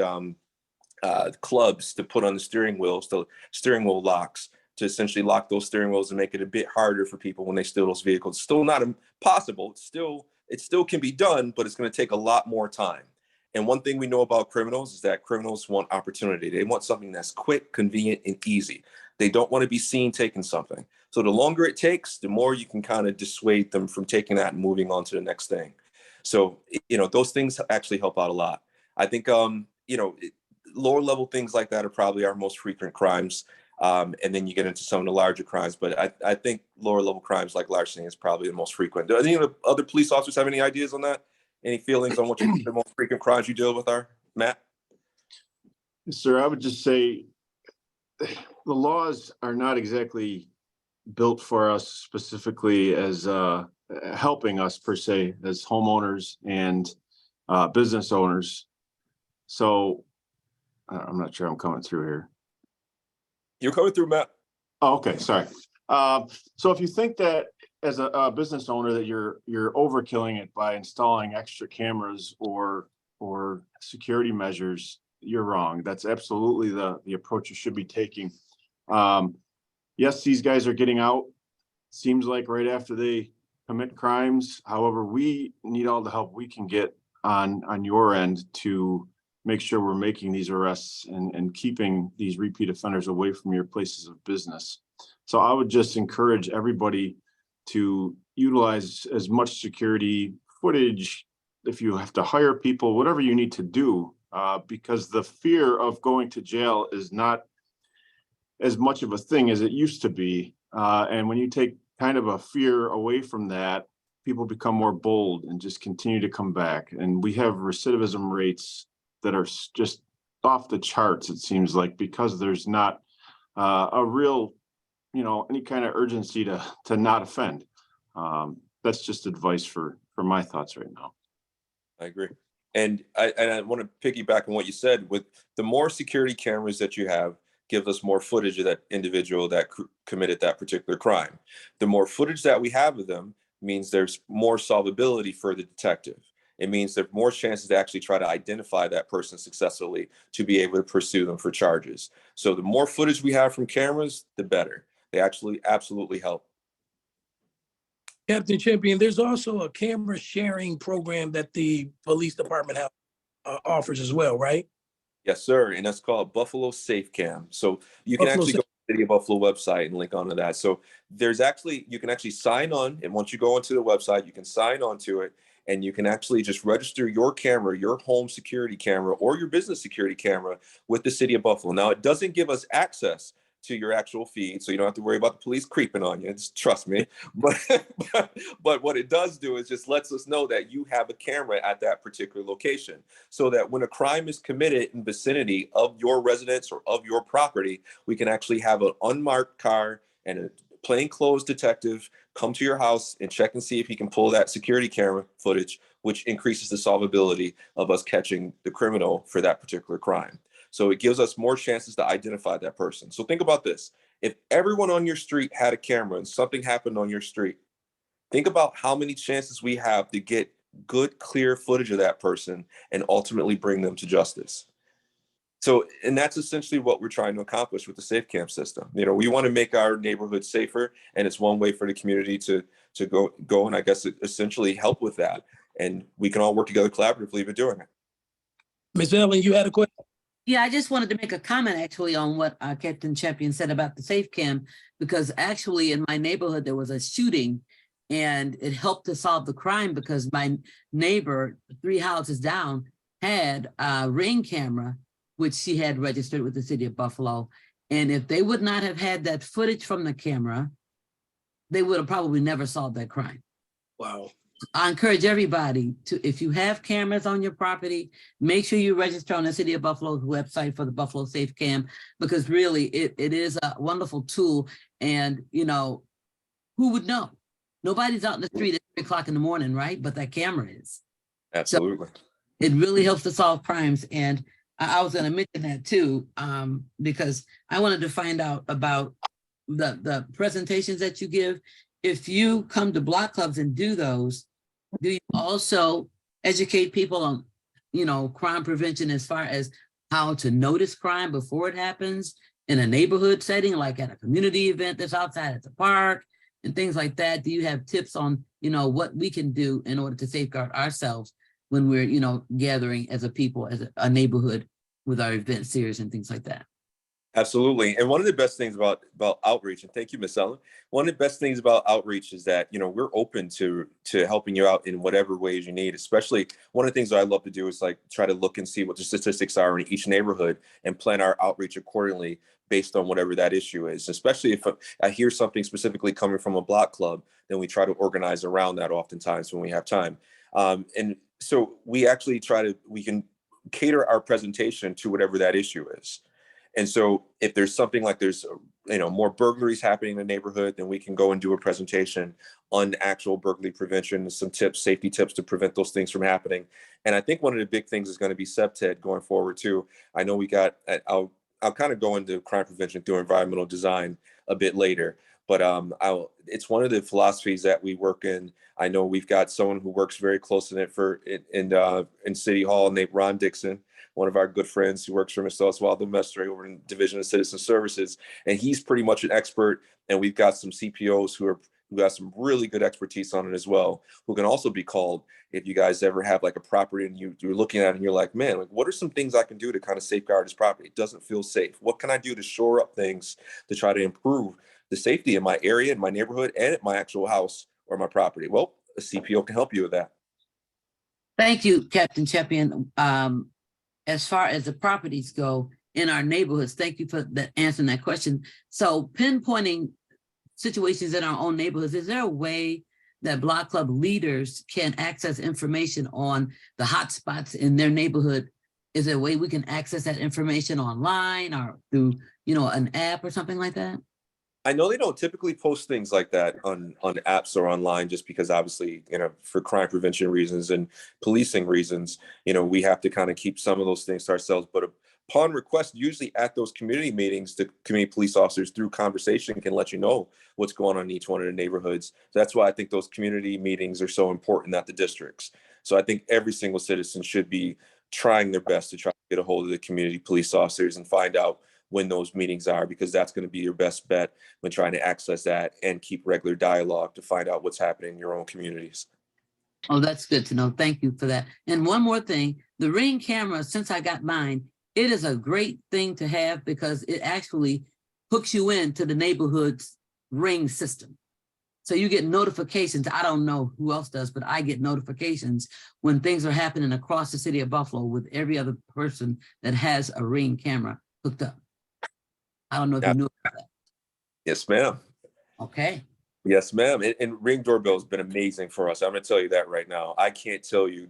clubs to put on the steering wheels, the steering wheel locks, to essentially lock those steering wheels and make it a bit harder for people when they steal those vehicles. Still not impossible. It still can be done, but it's going to take a lot more time. And one thing we know about criminals is that criminals want opportunity. They want something that's quick, convenient, and easy. They don't want to be seen taking something. So the longer it takes, the more you can kind of dissuade them from taking that and moving on to the next thing. So, those things actually help out a lot. I think, lower level things like that are probably our most frequent crimes. And then you get into some of the larger crimes. But I think lower level crimes like larceny is probably the most frequent. Do any of the other police officers have any ideas on that? Any feelings on what the most frequent crimes you deal with are, Matt?
Sir, I would just say the laws are not exactly built for us specifically as helping us per se as homeowners and business owners. So I'm not sure I'm coming through here.
You're coming through, Matt.
Oh, okay, sorry. So if you think that as a business owner that you're overkilling it by installing extra cameras or security measures, you're wrong. That's absolutely the approach you should be taking. Yes, these guys are getting out. Seems like right after they commit crimes. However, we need all the help we can get on your end to make sure we're making these arrests and keeping these repeat offenders away from your places of business. So I would just encourage everybody to utilize as much security footage if you have to hire people, whatever you need to do, because the fear of going to jail is not as much of a thing as it used to be. And when you take kind of a fear away from that, people become more bold and just continue to come back. And we have recidivism rates that are just off the charts, it seems like, because there's not a real, any kind of urgency to not offend. That's just advice for my thoughts right now.
I agree. And I want to piggyback on what you said. With the more security cameras that you have, give us more footage of that individual that committed that particular crime. The more footage that we have of them means there's more solvability for the detective. It means there's more chances to actually try to identify that person successfully to be able to pursue them for charges. So the more footage we have from cameras, the better. They actually absolutely help.
Captain Champion, there's also a camera sharing program that the police department offers as well, right?
Yes, sir. And that's called Buffalo Safe Cam. So you can actually go to the City of Buffalo website and link onto that. So you can actually sign on. And once you go onto the website, you can sign on to it. And you can actually just register your camera, your home security camera, or your business security camera with the City of Buffalo. Now, it doesn't give us access to your actual feed, so you don't have to worry about the police creeping on you. Just trust me. But what it does do is just lets us know that you have a camera at that particular location, so that when a crime is committed in vicinity of your residence or of your property, we can actually have an unmarked car and a plainclothes detective come to your house and check and see if he can pull that security camera footage, which increases the solvability of us catching the criminal for that particular crime. So it gives us more chances to identify that person. So think about this. If everyone on your street had a camera and something happened on your street, think about how many chances we have to get good, clear footage of that person and ultimately bring them to justice. So, and that's essentially what we're trying to accomplish with the Safe Cam system. We want to make our neighborhood safer, and it's one way for the community to go and I guess essentially help with that. And we can all work together collaboratively by doing it.
Ms. Ellen, you had a question?
Yeah, I just wanted to make a comment actually on what Captain Champion said about the Safe Cam, because actually in my neighborhood, there was a shooting and it helped to solve the crime because my neighbor 3 houses down had a Ring camera, which she had registered with the City of Buffalo. And if they would not have had that footage from the camera, they would have probably never solved that crime.
Wow.
I encourage everybody to, if you have cameras on your property, make sure you register on the City of Buffalo's website for the Buffalo Safe Cam, because really it is a wonderful tool. And, you know, who would know? Nobody's out in the street at 3 o'clock in the morning, right? But that camera is.
Absolutely.
So it really helps to solve crimes. And I was going to mention that too, because I wanted to find out about the presentations that you give. If you come to block clubs and do those, do you also educate people on, you know, crime prevention as far as how to notice crime before it happens in a neighborhood setting, like at a community event that's outside at the park and things like that? Do you have tips on, you know, what we can do in order to safeguard ourselves when we're, you know, gathering as a people, as a neighborhood with our event series and things like that?
Absolutely. And one of the best things about outreach, and thank you, Miss Ellen, one of the best things about outreach is that, you know, we're open to helping you out in whatever ways you need. Especially one of the things that I love to do is like try to look and see what the statistics are in each neighborhood and plan our outreach accordingly based on whatever that issue is. Especially if I hear something specifically coming from a block club, then we try to organize around that oftentimes when we have time. And so we actually we can cater our presentation to whatever that issue is. And so if there's something like there's, you know, more burglaries happening in the neighborhood, then we can go and do a presentation on actual burglary prevention, some tips, safety tips to prevent those things from happening. And I think one of the big things is going to be SEPTED going forward too. I know we got, I'll kind of go into crime prevention through environmental design a bit later, but it's one of the philosophies that we work in. I know we've got someone who works very close in it in City Hall named Ron Dixon, one of our good friends who works for Mr. Oswaldo Mestre over in Division of Citizen Services. And he's pretty much an expert. And we've got some CPOs who got some really good expertise on it as well, who can also be called if you guys ever have like a property and you're looking at it and you're like, man, like, what are some things I can do to kind of safeguard this property? It doesn't feel safe. What can I do to shore up things to try to improve the safety in my area, in my neighborhood, and at my actual house or my property? Well, a CPO can help you with that.
Thank you, Captain Champion. As far as the properties go in our neighborhoods, thank you for answering that question. So pinpointing situations in our own neighborhoods, is there a way that block club leaders can access information on the hot spots in their neighborhood? Is there a way we can access that information online or through, you know, an app or something like that?
I know they don't typically post things like that on apps or online, just because obviously, you know, for crime prevention reasons and policing reasons, you know, we have to kind of keep some of those things to ourselves. But upon request, usually at those community meetings, the community police officers through conversation can let you know what's going on in each one of the neighborhoods. So that's why I think those community meetings are so important at the districts. So I think every single citizen should be trying their best to try to get a hold of the community police officers and find out when those meetings are, because that's going to be your best bet when trying to access that and keep regular dialogue to find out what's happening in your own communities.
Oh, that's good to know. Thank you for that. And one more thing, the Ring camera, since I got mine, it is a great thing to have because it actually hooks you into the neighborhood's Ring system. So you get notifications. I don't know who else does, but I get notifications when things are happening across the city of Buffalo with every other person that has a Ring camera hooked up. I don't know if you knew about that.
Yes, ma'am.
Okay.
Yes, ma'am. And Ring doorbell has been amazing for us. I'm going to tell you that right now. I can't tell you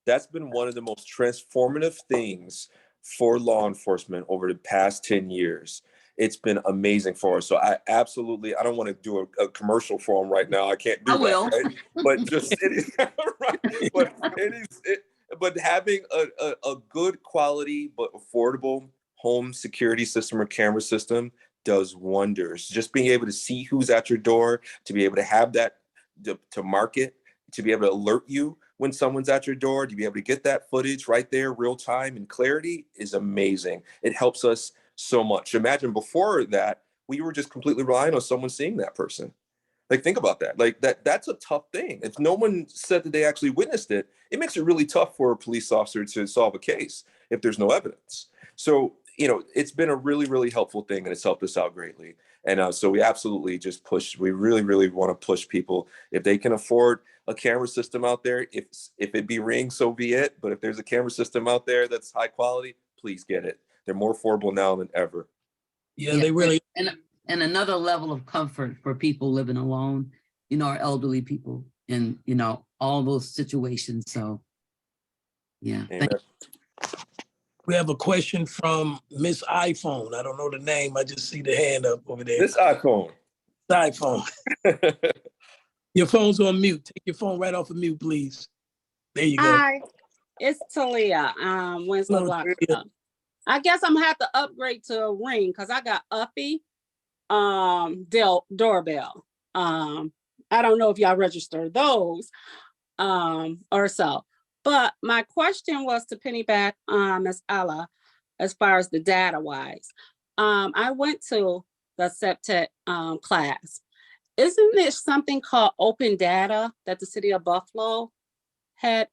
that's been one of the most transformative things for law enforcement over the past 10 years. It's been amazing for us. So I don't want to do a commercial for them right now. I can't do that. Right? But just it is right. But having a good quality but affordable home security system or camera system does wonders. Just being able to see who's at your door, to be able to have that to market, to be able to alert you when someone's at your door, to be able to get that footage right there, real time and clarity is amazing. It helps us so much. Imagine before that, we were just completely relying on someone seeing that person. Like, think about that. Like that's a tough thing. If no one said that they actually witnessed it, it makes it really tough for a police officer to solve a case if there's no evidence. So, you know, it's been a really, really helpful thing and it's helped us out greatly. And so we absolutely just we really, really want to push people. If they can afford a camera system out there, if it be Ring, so be it. But if there's a camera system out there that's high quality, please get it. They're more affordable now than ever.
Yeah, they really.
And another level of comfort for people living alone, you know, our elderly people and, you know, all those situations. So, yeah.
Amen.
We have a question from Miss iPhone. I don't know the name. I just see the hand up over there.
This iPhone.
iPhone. Your phone's on mute. Take your phone right off of mute, please. There you go.
Hi, it's Talia, Winslow
Hello,
Block
Talia.
Club. I guess I'm gonna have to upgrade to a Ring because I got Uppy doorbell. I don't know if y'all register those or so. But my question was to piggyback on Ms. Ella as far as the data wise. I went to the septet class. Isn't there something called open data that the city of Buffalo had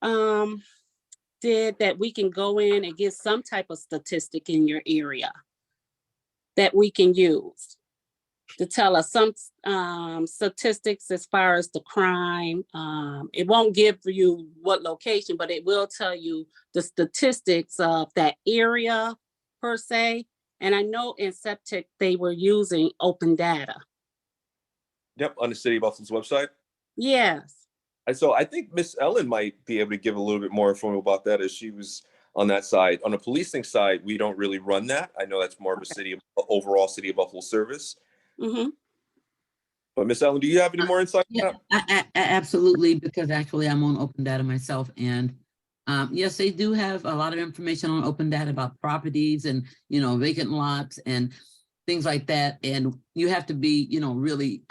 did that we can go in and get some type of statistic in your area that we can use to tell us some statistics as far as the crime. It won't give you what location, but it will tell you the statistics of that area per se. And I know in septic they were using open data.
Yep, on the City of Buffalo's website.
Yes.
And so I think Miss Ellen might be able to give a little bit more info about that as she was on that side. On the policing side, we don't really run that. I know that's more of a overall City of Buffalo service.
Mm-hmm.
But Miss Ellen, do you have any more insight?
Yeah, absolutely, because actually I'm on open data myself. And yes, they do have a lot of information on open data about properties and, vacant lots and things like that. And you have to be, really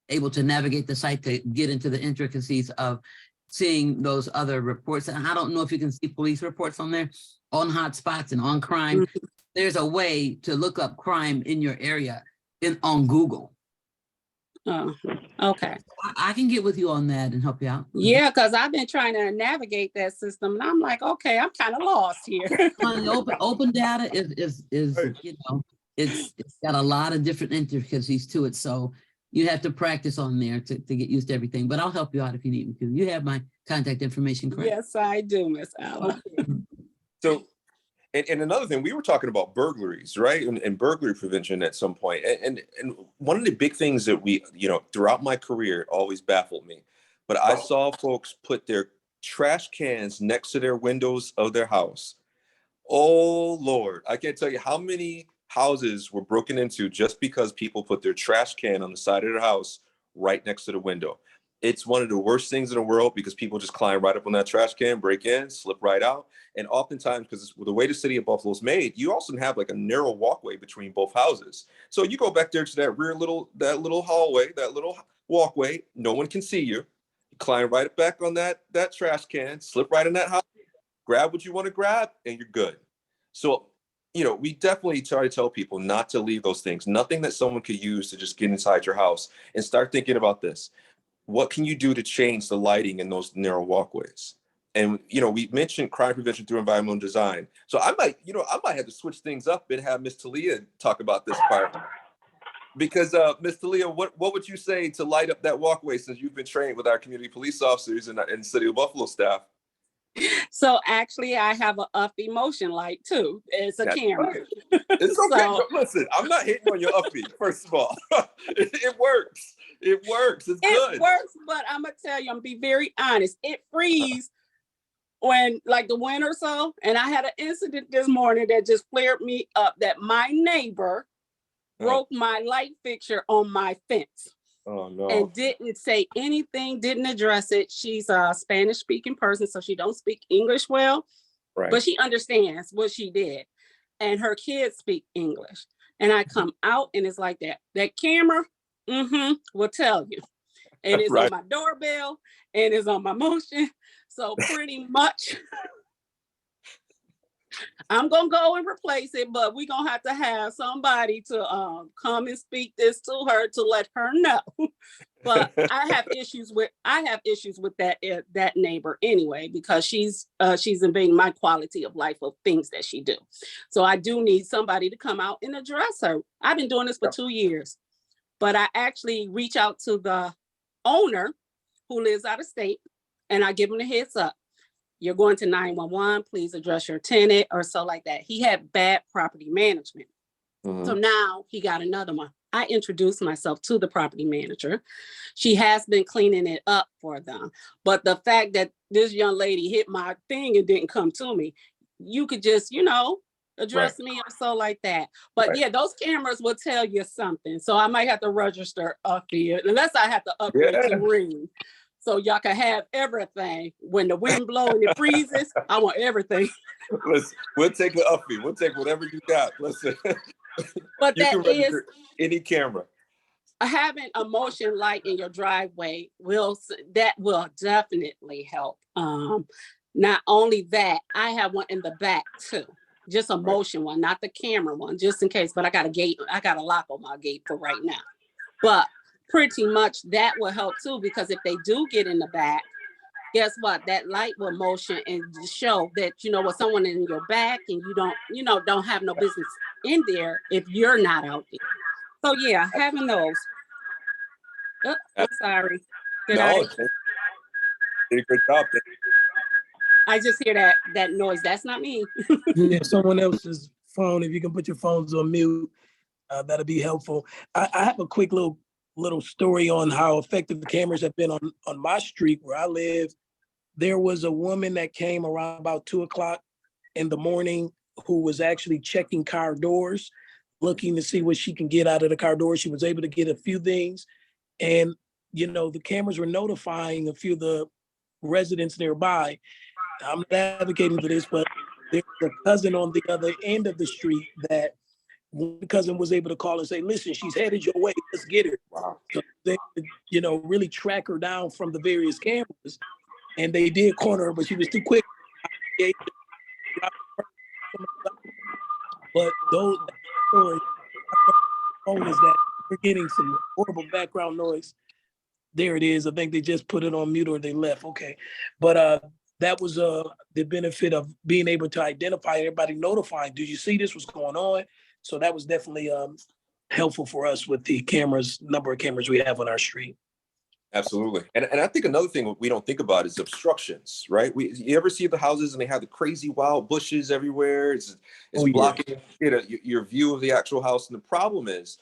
able to navigate the site to get into the intricacies of seeing those other reports. And I don't know if you can see police reports on there on hotspots and on crime. Mm-hmm. There's a way to look up crime in your area on Google.
Oh, okay.
I can get with you on that and help you out.
Yeah, because I've been trying to navigate that system, and I'm like, okay, I'm kind of lost here.
open data is it's got a lot of different intricacies to it, so you have to practice on there to get used to everything. But I'll help you out if you need me to. You have my contact information, correct?
Yes, I do, Miss Ella.
Okay.
So. And another thing, we were talking about burglaries, right? And burglary prevention at some point. And one of the big things that we, throughout my career, it always baffled me. But I saw folks put their trash cans next to their windows of their house. Oh, Lord. I can't tell you how many houses were broken into just because people put their trash can on the side of their house right next to the window. It's one of the worst things in the world because people just climb right up on that trash can, break in, slip right out. And oftentimes, because the way the City of Buffalo is made, you also have like a narrow walkway between both houses. So you go back there to that little hallway, that little walkway, no one can see you. You climb right back on that trash can, slip right in that house, grab what you want to grab, and you're good. So, we definitely try to tell people not to leave those things, nothing that someone could use to just get inside your house, and start thinking about this. What can you do to change the lighting in those narrow walkways? And, we mentioned crime prevention through environmental design. So I might have to switch things up and have Ms. Talia talk about this part. Because Ms. Talia, what would you say to light up that walkway since you've been trained with our community police officers and City of Buffalo staff?
So actually I have an Uppy motion light too. It's a camera.
Right. It's okay. Listen, I'm not hitting on your Uppy, first of all. It works. It works. It's good.
It works, but I'm gonna tell you, I'm gonna be very honest. It freezes when like the winter or so. And I had an incident this morning that just flared me up that my neighbor broke my light fixture on my fence.
Oh no.
And didn't say anything, didn't address it. She's a Spanish speaking person, so she don't speak English well,
right.
But she understands what she did. And her kids speak English. And I come out and it's like that camera will tell you. And it's
right.
on my doorbell and it's on my motion. So pretty much I'm gonna go and replace it, but we're gonna have to have somebody to come and speak this to her to let her know. But I have issues with that neighbor anyway, because she's invading my quality of life of things that she do. So I do need somebody to come out and address her. I've been doing this for 2 years, but I actually reach out to the owner who lives out of state and I give him a heads up. You're going to 911, please address your tenant or so like that. He had bad property management. So now he got another one. I introduced myself to the property manager. She has been cleaning it up for them. But the fact that this young lady hit my thing and didn't come to me, you could just, address me or so like that. But yeah, those cameras will tell you something. So I might have to register a fee unless I have to upgrade to Ring. So y'all can have everything. When the wind blows and it freezes, I want everything.
Listen, we'll take the up fee. We'll take whatever you got. Listen,
But
you
that
can
is
register any camera.
having a motion light in your driveway will definitely help. Not only that, I have one in the back too. Just a motion one, not the camera one, just in case. But I got a lock on my gate for right now. But pretty much that will help too, because if they do get in the back, guess what? That light will motion and show that with someone in your back and you don't have no business in there if you're not out there. So yeah, having those. Oh, I'm sorry. Did
No,
I
did a great job.
just hear that noise? That's not me.
Yeah, someone else's phone. If you can put your phones on mute, that'll be helpful. I have a quick little story on how effective the cameras have been on my street where I live. There was a woman that came around about 2:00 in the morning who was actually checking car doors, looking to see what she can get out of the car door. She was able to get a few things. And, the cameras were notifying a few of the residents nearby. I'm not advocating for this, but there's a cousin on the other end of the street that one cousin was able to call and say, listen, she's headed your way. Let's get her.
Wow.
So they, really track her down from the various cameras. And they did corner her, but she was too quick. But those stories, phone is that we're getting some horrible background noise. There it is. I think they just put it on mute or they left. Okay. But that was the benefit of being able to identify everybody, notifying, do you see this, what's going on? So that was definitely helpful for us with the number of cameras we have on our street.
Absolutely. And I think another thing we don't think about is obstructions, right? You ever see the houses and they have the crazy wild bushes everywhere? It's blocking your view of the actual house. And the problem is,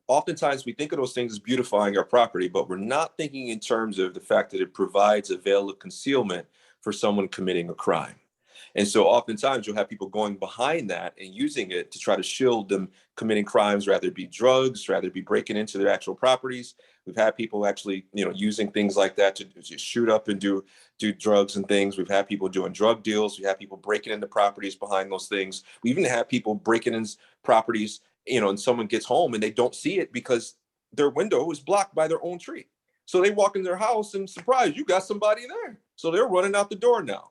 oftentimes we think of those things as beautifying our property, but we're not thinking in terms of the fact that it provides a veil of concealment for someone committing a crime. And so oftentimes you'll have people going behind that and using it to try to shield them committing crimes, rather it be drugs, rather it be breaking into their actual properties. We've had people actually, using things like that to shoot up and do drugs and things. We've had people doing drug deals. We have people breaking into properties behind those things. We even have people breaking in properties, and someone gets home and they don't see it because their window is blocked by their own tree. So they walk in their house and surprise, you got somebody there. So they're running out the door now.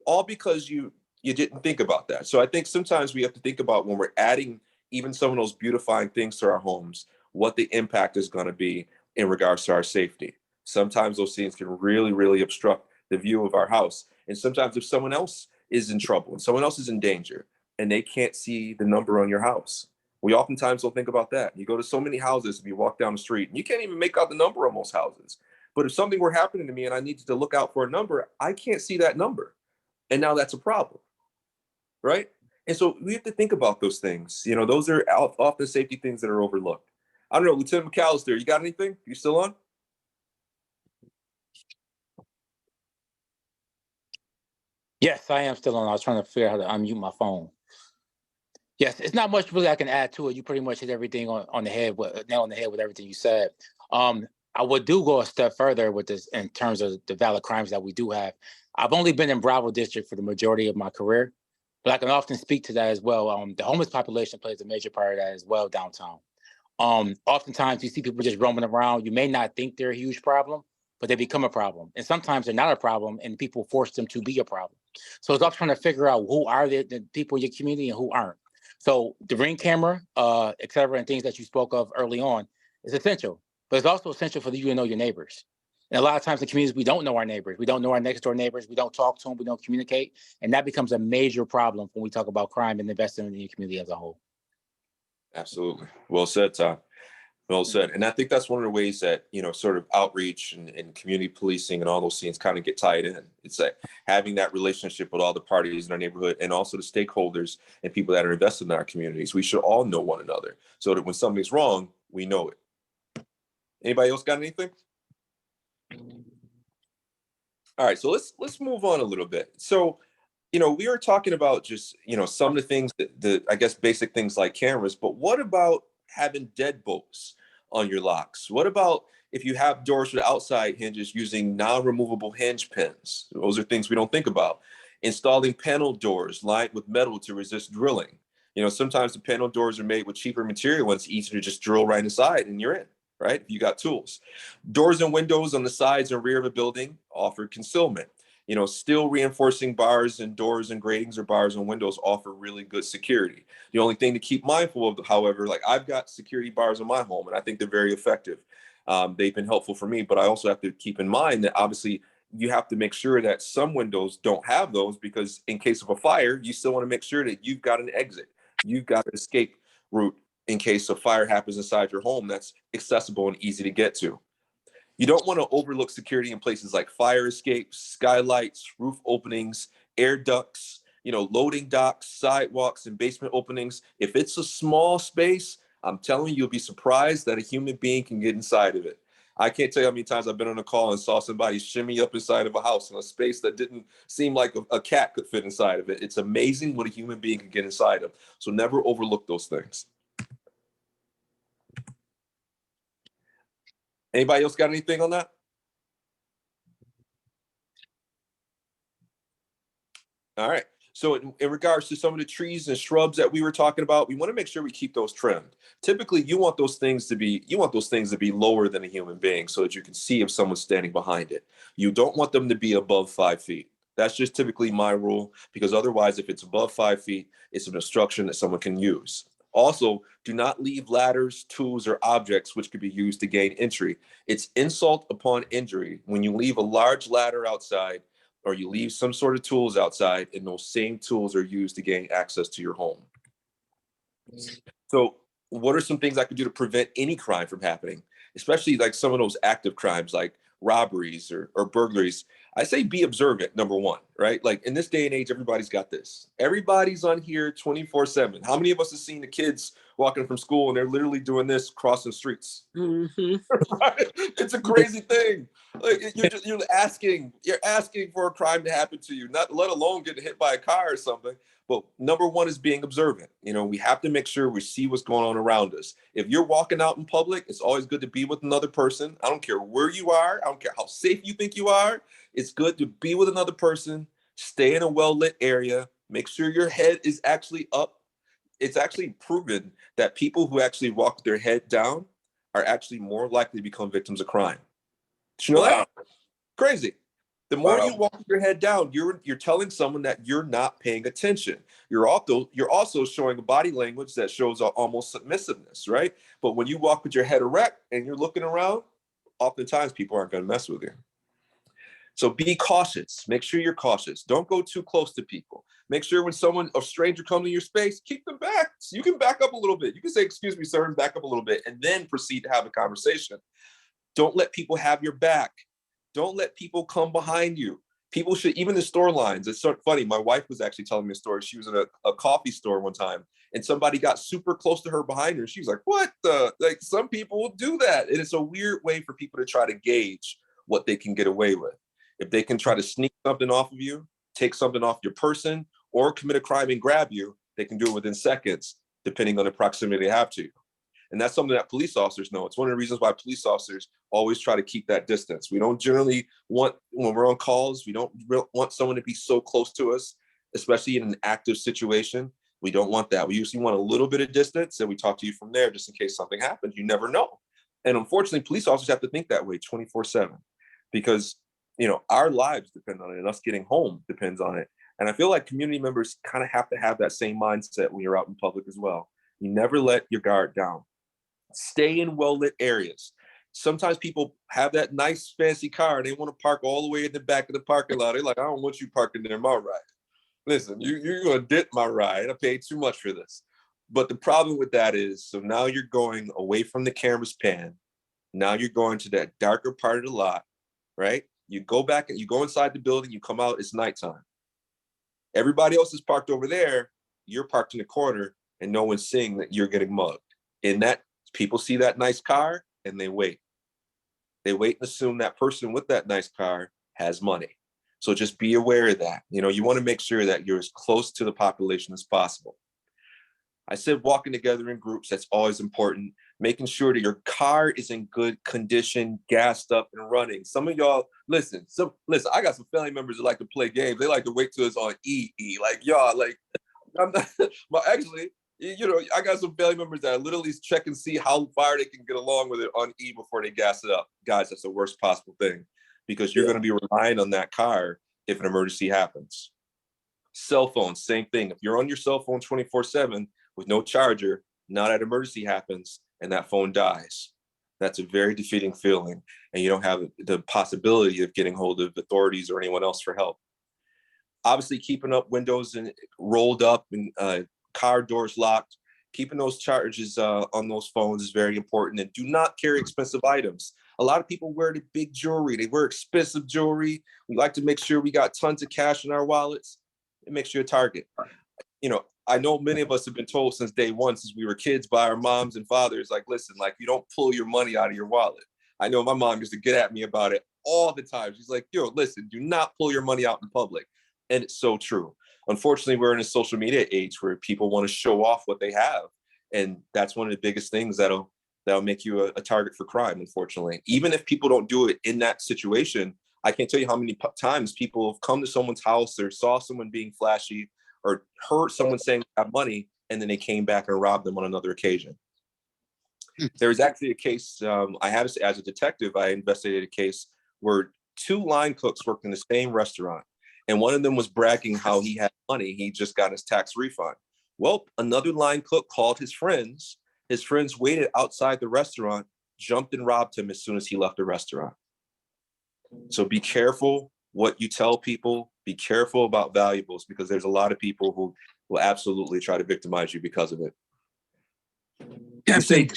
All because you didn't think about that. So I think sometimes we have to think about when we're adding even some of those beautifying things to our homes, what the impact is going to be in regards to our safety. Sometimes those things can really, really obstruct the view of our house. And sometimes if someone else is in trouble and someone else is in danger and they can't see the number on your house, we oftentimes don't think about that. You go to so many houses, if you walk down the street and you can't even make out the number on most houses. But if something were happening to me and I needed to look out for a number, I can't see that number. And now that's a problem, right? And so we have to think about those things. Those are often safety things that are overlooked. I don't know, Lieutenant McAllister, you got anything? You still on?
Yes, I am still on. I was trying to figure out how to unmute my phone. Yes, it's not much really I can add to it. You pretty much hit everything on the head, nail on the head with everything you said. I would go a step further with this in terms of the valid crimes that we do have. I've only been in Bravo District for the majority of my career, but I can often speak to that as well. The homeless population plays a major part of that as well downtown. Oftentimes you see people just roaming around. You may not think they're a huge problem, but they become a problem. And sometimes they're not a problem and people force them to be a problem. So it's up trying to figure out who are the people in your community and who aren't. So the Ring camera, et cetera, and things that you spoke of early on is essential, but it's also essential for you to know your neighbors. And a lot of times in communities, we don't know our neighbors. We don't know our next door neighbors. We don't talk to them. We don't communicate. And that becomes a major problem when we talk about crime and investing in the community as a whole.
Absolutely. Well said, Tom. Well said. And I think that's one of the ways that, sort of outreach and community policing and all those things kind of get tied in. It's like having that relationship with all the parties in our neighborhood and also the stakeholders and people that are invested in our communities. We should all know one another so that when something's wrong, We know it. Anybody else got anything? All right, so let's move on a little bit. So, we were talking about just, some of the things that I guess basic things like cameras, but what about having deadbolts on your locks? What about if you have doors with outside hinges using non-removable hinge pins? Those are things we don't think about. Installing panel doors lined with metal to resist drilling. Sometimes the panel doors are made with cheaper material and it's easier to just drill right inside and you're in, right? If you got tools. Doors and windows on the sides and rear of a building offer concealment. Steel reinforcing bars and doors and gratings or bars and windows offer really good security. The only thing to keep mindful of, however, like I've got security bars in my home and I think they're very effective. They've been helpful for me, but I also have to keep in mind that obviously you have to make sure that some windows don't have those because in case of a fire, you still want to make sure that you've got an exit. You've got an escape route in case a fire happens inside your home that's accessible and easy to get to. You don't want to overlook security in places like fire escapes, skylights, roof openings, air ducts, loading docks, sidewalks, and basement openings. If it's a small space, I'm telling you, you'll be surprised that a human being can get inside of it. I can't tell you how many times I've been on a call and saw somebody shimmy up inside of a house in a space that didn't seem like a cat could fit inside of it. It's amazing what a human being can get inside of. So never overlook those things. Anybody else got anything on that? All right. So in regards to some of the trees and shrubs that we were talking about, we want to make sure we keep those trimmed. Typically, you want those things to be lower than a human being so that you can see if someone's standing behind it. You don't want them to be above 5 feet. That's just typically my rule, because otherwise, if it's above 5 feet, it's an obstruction that someone can use. Also, do not leave ladders, tools, or objects which could be used to gain entry. It's insult upon injury when you leave a large ladder outside or you leave some sort of tools outside and those same tools are used to gain access to your home. So what are some things I could do to prevent any crime from happening, especially like some of those active crimes like robberies or burglaries? I say be observant, number one, right? Like in this day and age, everybody's got this. Everybody's on here 24/7. How many of us have seen the kids walking from school and they're literally doing this crossing streets?
Mm-hmm.
Right? It's a crazy thing. Like you're asking for a crime to happen to you, not let alone getting hit by a car or something. But number one is being observant. We have to make sure we see what's going on around us. If you're walking out in public, it's always good to be with another person. I don't care where you are. I don't care how safe you think you are. It's good to be with another person, stay in a well-lit area, make sure your head is actually up. It's actually proven that people who actually walk with their head down are actually more likely to become victims of crime. Did you know that? Crazy. The more you walk with your head down, you're telling someone that you're not paying attention. You're also showing a body language that shows almost submissiveness, right? But when you walk with your head erect and you're looking around, oftentimes people aren't going to mess with you. So be cautious. Make sure you're cautious. Don't go too close to people. Make sure when a stranger comes in your space, keep them back. So you can back up a little bit. You can say, "Excuse me, sir," and back up a little bit, and then proceed to have a conversation. Don't let people have your back. Don't let people come behind you. People should, even the store lines. It's sort of funny. My wife was actually telling me a story. She was in a coffee store one time and somebody got super close to her behind her. She was like, "What the?" Like some people will do that. And it's a weird way for people to try to gauge what they can get away with. If they can try to sneak something off of you, take something off your person, or commit a crime and grab you, they can do it within seconds, depending on the proximity they have to you. And that's something that police officers know. It's one of the reasons why police officers always try to keep that distance. We don't generally want, when we're on calls, we don't want someone to be so close to us, especially in an active situation. We don't want that. We usually want a little bit of distance and we talk to you from there just in case something happens. You never know. And unfortunately, police officers have to think that way 24/7 because, our lives depend on it and us getting home depends on it. And I feel like community members kind of have to have that same mindset when you're out in public as well. You never let your guard down. Stay in well-lit areas. Sometimes people have that nice fancy car and they want to park all the way in the back of the parking lot. They're like, "I don't want you parking near my ride. Listen, you're going to dent my ride. I paid too much for this." But the problem with that is, so now you're going away from the camera's pan. Now you're going to that darker part of the lot, right? You go back and you go inside the building, you come out, it's nighttime. Everybody else is parked over there. You're parked in the corner and no one's seeing that you're getting mugged. In that People see that nice car and they wait. They wait and assume that person with that nice car has money. So just be aware of that. You know, you want to make sure that you're as close to the population as possible. I said walking together in groups, that's always important. Making sure that your car is in good condition, gassed up and running. Some of y'all, listen, I got some family members that like to play games. They like to wait till it's on E. Like, y'all, like, I'm not, but actually, you know, I got some family members that literally check and see how far they can get along with it on E before they gas it up. Guys, that's the worst possible thing, because you're going to be relying on that car if an emergency happens. Cell phone, same thing. If you're on your cell phone 24/7 with no charger, now that emergency happens and that phone dies, that's a very defeating feeling, and you don't have the possibility of getting hold of authorities or anyone else for help. Obviously, keeping up windows and rolled up and car doors locked, keeping those charges on those phones is very important. And do not carry expensive items. A lot of people wear the big jewelry. They wear expensive jewelry. We like to make sure we got tons of cash in our wallets. It makes you a target. You know, I know many of us have been told since day one, since we were kids, by our moms and fathers, like, listen, like, you don't pull your money out of your wallet. I know my mom used to get at me about it all the time. She's like, yo, listen, do not pull your money out in public. And it's so true. Unfortunately, we're in a social media age where people want to show off what they have. And that's one of the biggest things that'll make you a target for crime, unfortunately. Even if people don't do it in that situation, I can't tell you how many times people have come to someone's house or saw someone being flashy or heard someone saying they have money, and then they came back and robbed them on another occasion. There was actually a case, I had as a detective, I investigated a case where 2 line cooks worked in the same restaurant. And one of them was bragging how he had money. He just got his tax refund. Well, another line cook called his friends. His friends waited outside the restaurant, jumped and robbed him as soon as he left the restaurant. So be careful what you tell people. Be careful about valuables, because there's a lot of people who will absolutely try to victimize you because of it. You say,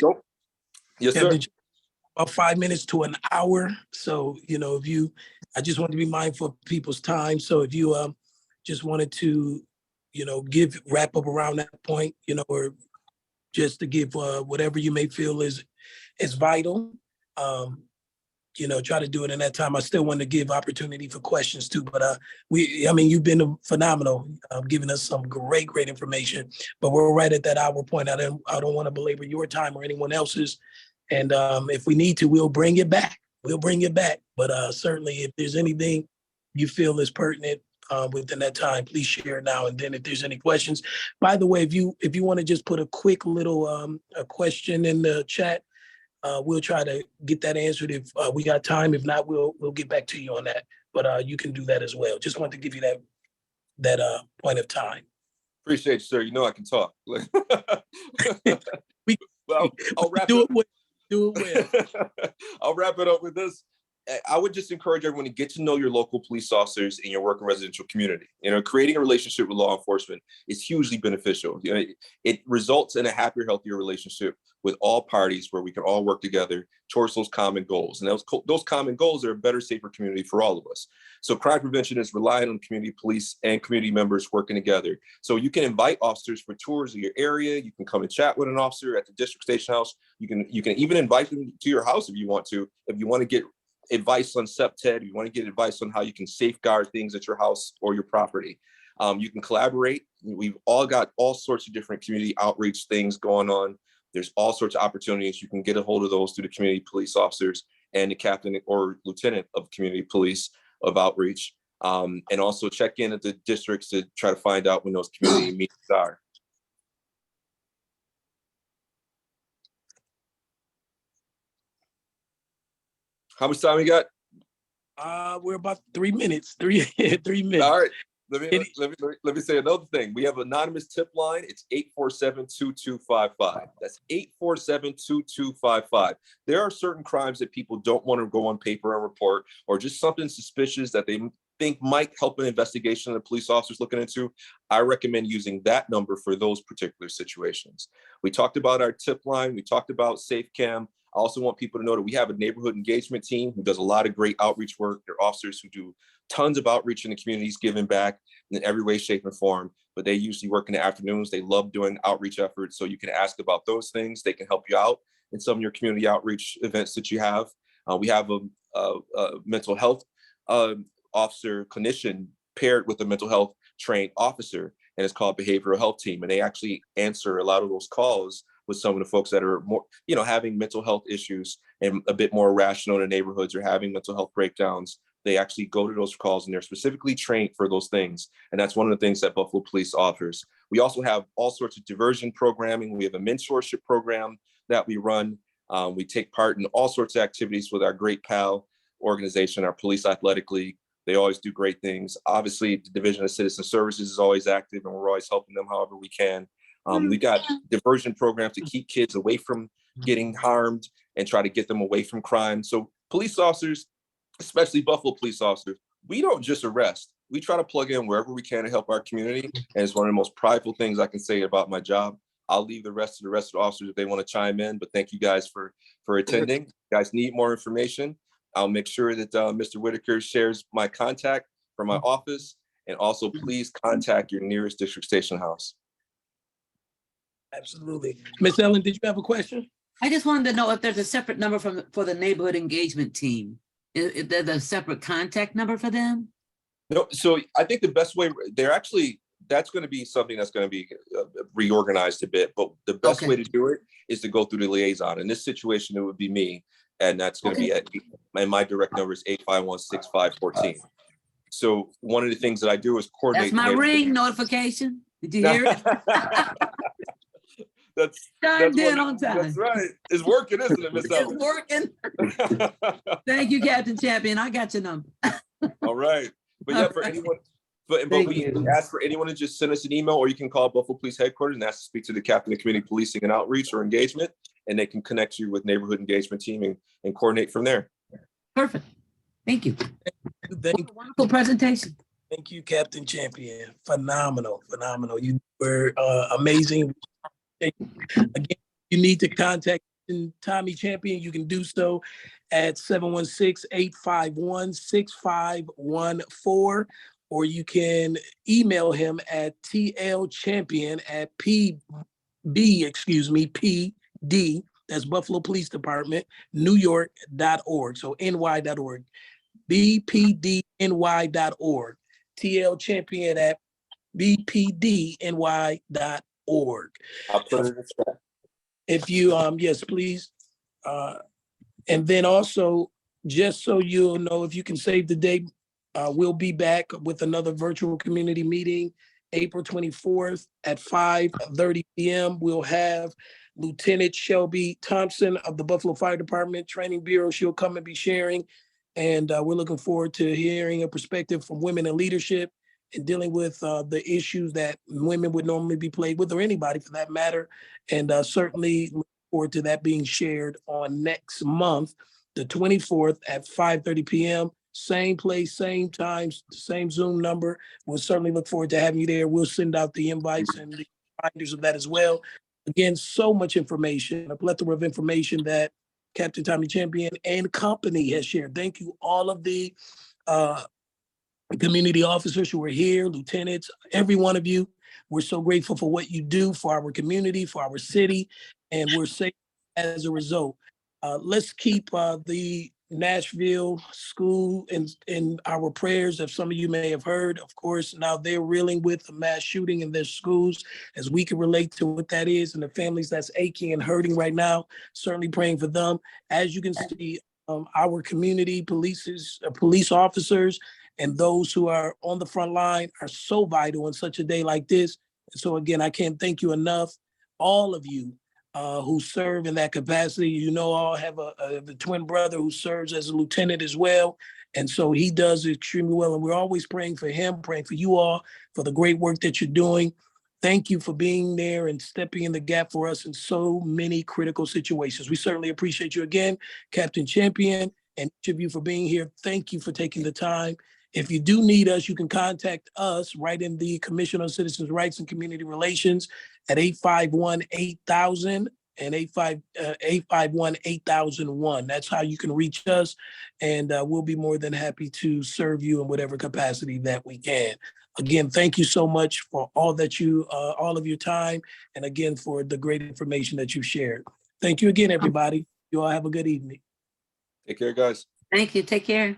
yes, sir.
About 5 minutes to an hour. So, you know, I just want to be mindful of people's time. So if you just wanted to, you know, wrap up around that point, you know, or just to give whatever you may feel is vital, you know, try to do it in that time. I still want to give opportunity for questions too, but you've been phenomenal, giving us some great information, but we're right at that hour point. I don't want to belabor your time or anyone else's. And if we need to, we'll bring it back. But certainly if there's anything you feel is pertinent within that time, please share it now. And then if there's any questions, by the way, if you want to just put a quick little a question in the chat, we'll try to get that answered if we got time. If not, we'll get back to you on that. But you can do that as well. Just wanted to give you that point of time.
Appreciate you, sir. You know I can talk. Well, I'll wrap
do
it
well.
I'll wrap it up with this. I would just encourage everyone to get to know your local police officers in your work and residential community. You know, creating a relationship with law enforcement is hugely beneficial. You know, it results in a happier, healthier relationship with all parties, where we can all work together towards those common goals. And those common goals are a better, safer community for all of us. So crime prevention is relying on community police and community members working together. So you can invite officers for tours of your area. You can come and chat with an officer at the district station house. You can even invite them to your house if you want to get advice on SEPTED, you want to get advice on how you can safeguard things at your house or your property. You can collaborate. We've all got all sorts of different community outreach things going on. There's all sorts of opportunities. You can get a hold of those through the community police officers and the captain or lieutenant of community police of outreach. And also check in at the districts to try to find out when those community meetings are. How much time we got?
We're about 3 minutes. 3 minutes.
All right. Let me say another thing. We have an anonymous tip line. It's 847-2255. That's 847-2255. There are certain crimes that people don't want to go on paper and report, or just something suspicious that they think might help an investigation that the police officer's looking into. I recommend using that number for those particular situations. We talked about our tip line. We talked about SafeCam. I also want people to know that we have a neighborhood engagement team who does a lot of great outreach work. They're officers who do tons of outreach in the communities, giving back in every way, shape, and form. But they usually work in the afternoons. They love doing outreach efforts. So you can ask about those things. They can help you out. in some of your community outreach events that you have. We have a mental health officer clinician paired with a mental health trained officer, and it's called behavioral health team. And they actually answer a lot of those calls with some of the folks that are more, having mental health issues and a bit more irrational in the neighborhoods or having mental health breakdowns. They actually go to those calls and they're specifically trained for those things. And that's one of the things that Buffalo Police offers. We also have all sorts of diversion programming. We have a mentorship program that we run. We take part in all sorts of activities with our Great Pal organization, our Police Athletic League. They always do great things. Obviously, the Division of Citizen Services is always active and we're always helping them however we can. We got diversion programs to keep kids away from getting harmed and try to get them away from crime. So police officers, especially Buffalo police officers, we don't just arrest. We try to plug in wherever we can to help our community. And it's one of the most prideful things I can say about my job. I'll leave the rest of the officers if they want to chime in, but thank you guys for attending. If you guys need more information, I'll make sure that Mr. Whitaker shares my contact from my office, and also please contact your nearest district station house.
Absolutely. Miss Ellen, did you have a question?
I just wanted to know if there's a separate number for the neighborhood engagement team. Is there a separate contact number for them?
No, so I think the best way, that's going to be something that's going to be reorganized a bit, but the best way to do it is to go through the liaison. In this situation, it would be me, and that's going to be and my direct number is 851-6514. So one of the things that I do is coordinate.
That's my ring notification. Did you hear it?
That's
on time.
That's right. It's working, isn't it, Miss Ellen?
It's working. Thank you, Captain Champion. I got your number.
All right. But yeah, for anyone, but we ask for anyone to just send us an email, or you can call Buffalo Police Headquarters and ask to speak to the captain of community policing and outreach or engagement, and they can connect you with neighborhood engagement team and coordinate from there.
Perfect. Thank you.
Wonderful
presentation.
Thank you, Captain Champion. Phenomenal. You were amazing. Again, you need to contact Tommy Champion. You can do so at 716-851-6514, or you can email him at tlchampion@PD, that's Buffalo Police Department, NewYork.org. So ny.org, bpdny.org, tlchampion@bpdny.org.
I'll put it in the chat.
If you, yes, please. And then also, just so you'll know, if you can save the date, we'll be back with another virtual community meeting, April 24th at 5:30 p.m. We'll have Lieutenant Shelby Thompson of the Buffalo Fire Department Training Bureau. She'll come and be sharing. And we're looking forward to hearing a perspective from women in leadership and dealing with the issues that women would normally be played with, or anybody for that matter. And certainly look forward to that being shared on next month, the 24th at 5:30 p.m. Same place, same times, same Zoom number. We'll certainly look forward to having you there. We'll send out the invites and the reminders of that as well. Again, so much information, a plethora of information that Captain Tommy Champion and company has shared. Thank you, all of the community officers who are here, lieutenants, every one of you. We're so grateful for what you do for our community, for our city, and we're safe as a result. Let's keep the Nashville school in our prayers. If some of you may have heard, of course, now they're reeling with a mass shooting in their schools, as we can relate to what that is, and the families that's aching and hurting right now. Certainly praying for them. As you can see, our community police officers and those who are on the front line are so vital in such a day like this. And so again, I can't thank you enough. All of you who serve in that capacity. You know, I have a twin brother who serves as a lieutenant as well. And so he does extremely well. And we're always praying for him, praying for you all, for the great work that you're doing. Thank you for being there and stepping in the gap for us in so many critical situations. We certainly appreciate you again, Captain Champion, and each of you for being here. Thank you for taking the time. If you do need us, you can contact us right in the Commission on Citizens' Rights and Community Relations at 851-8000 and 851-8001. That's how you can reach us, and we'll be more than happy to serve you in whatever capacity that we can. Again, thank you so much for all of your time, and again, for the great information that you shared. Thank you again, everybody. You all have a good evening.
Take care, guys.
Thank you. Take care.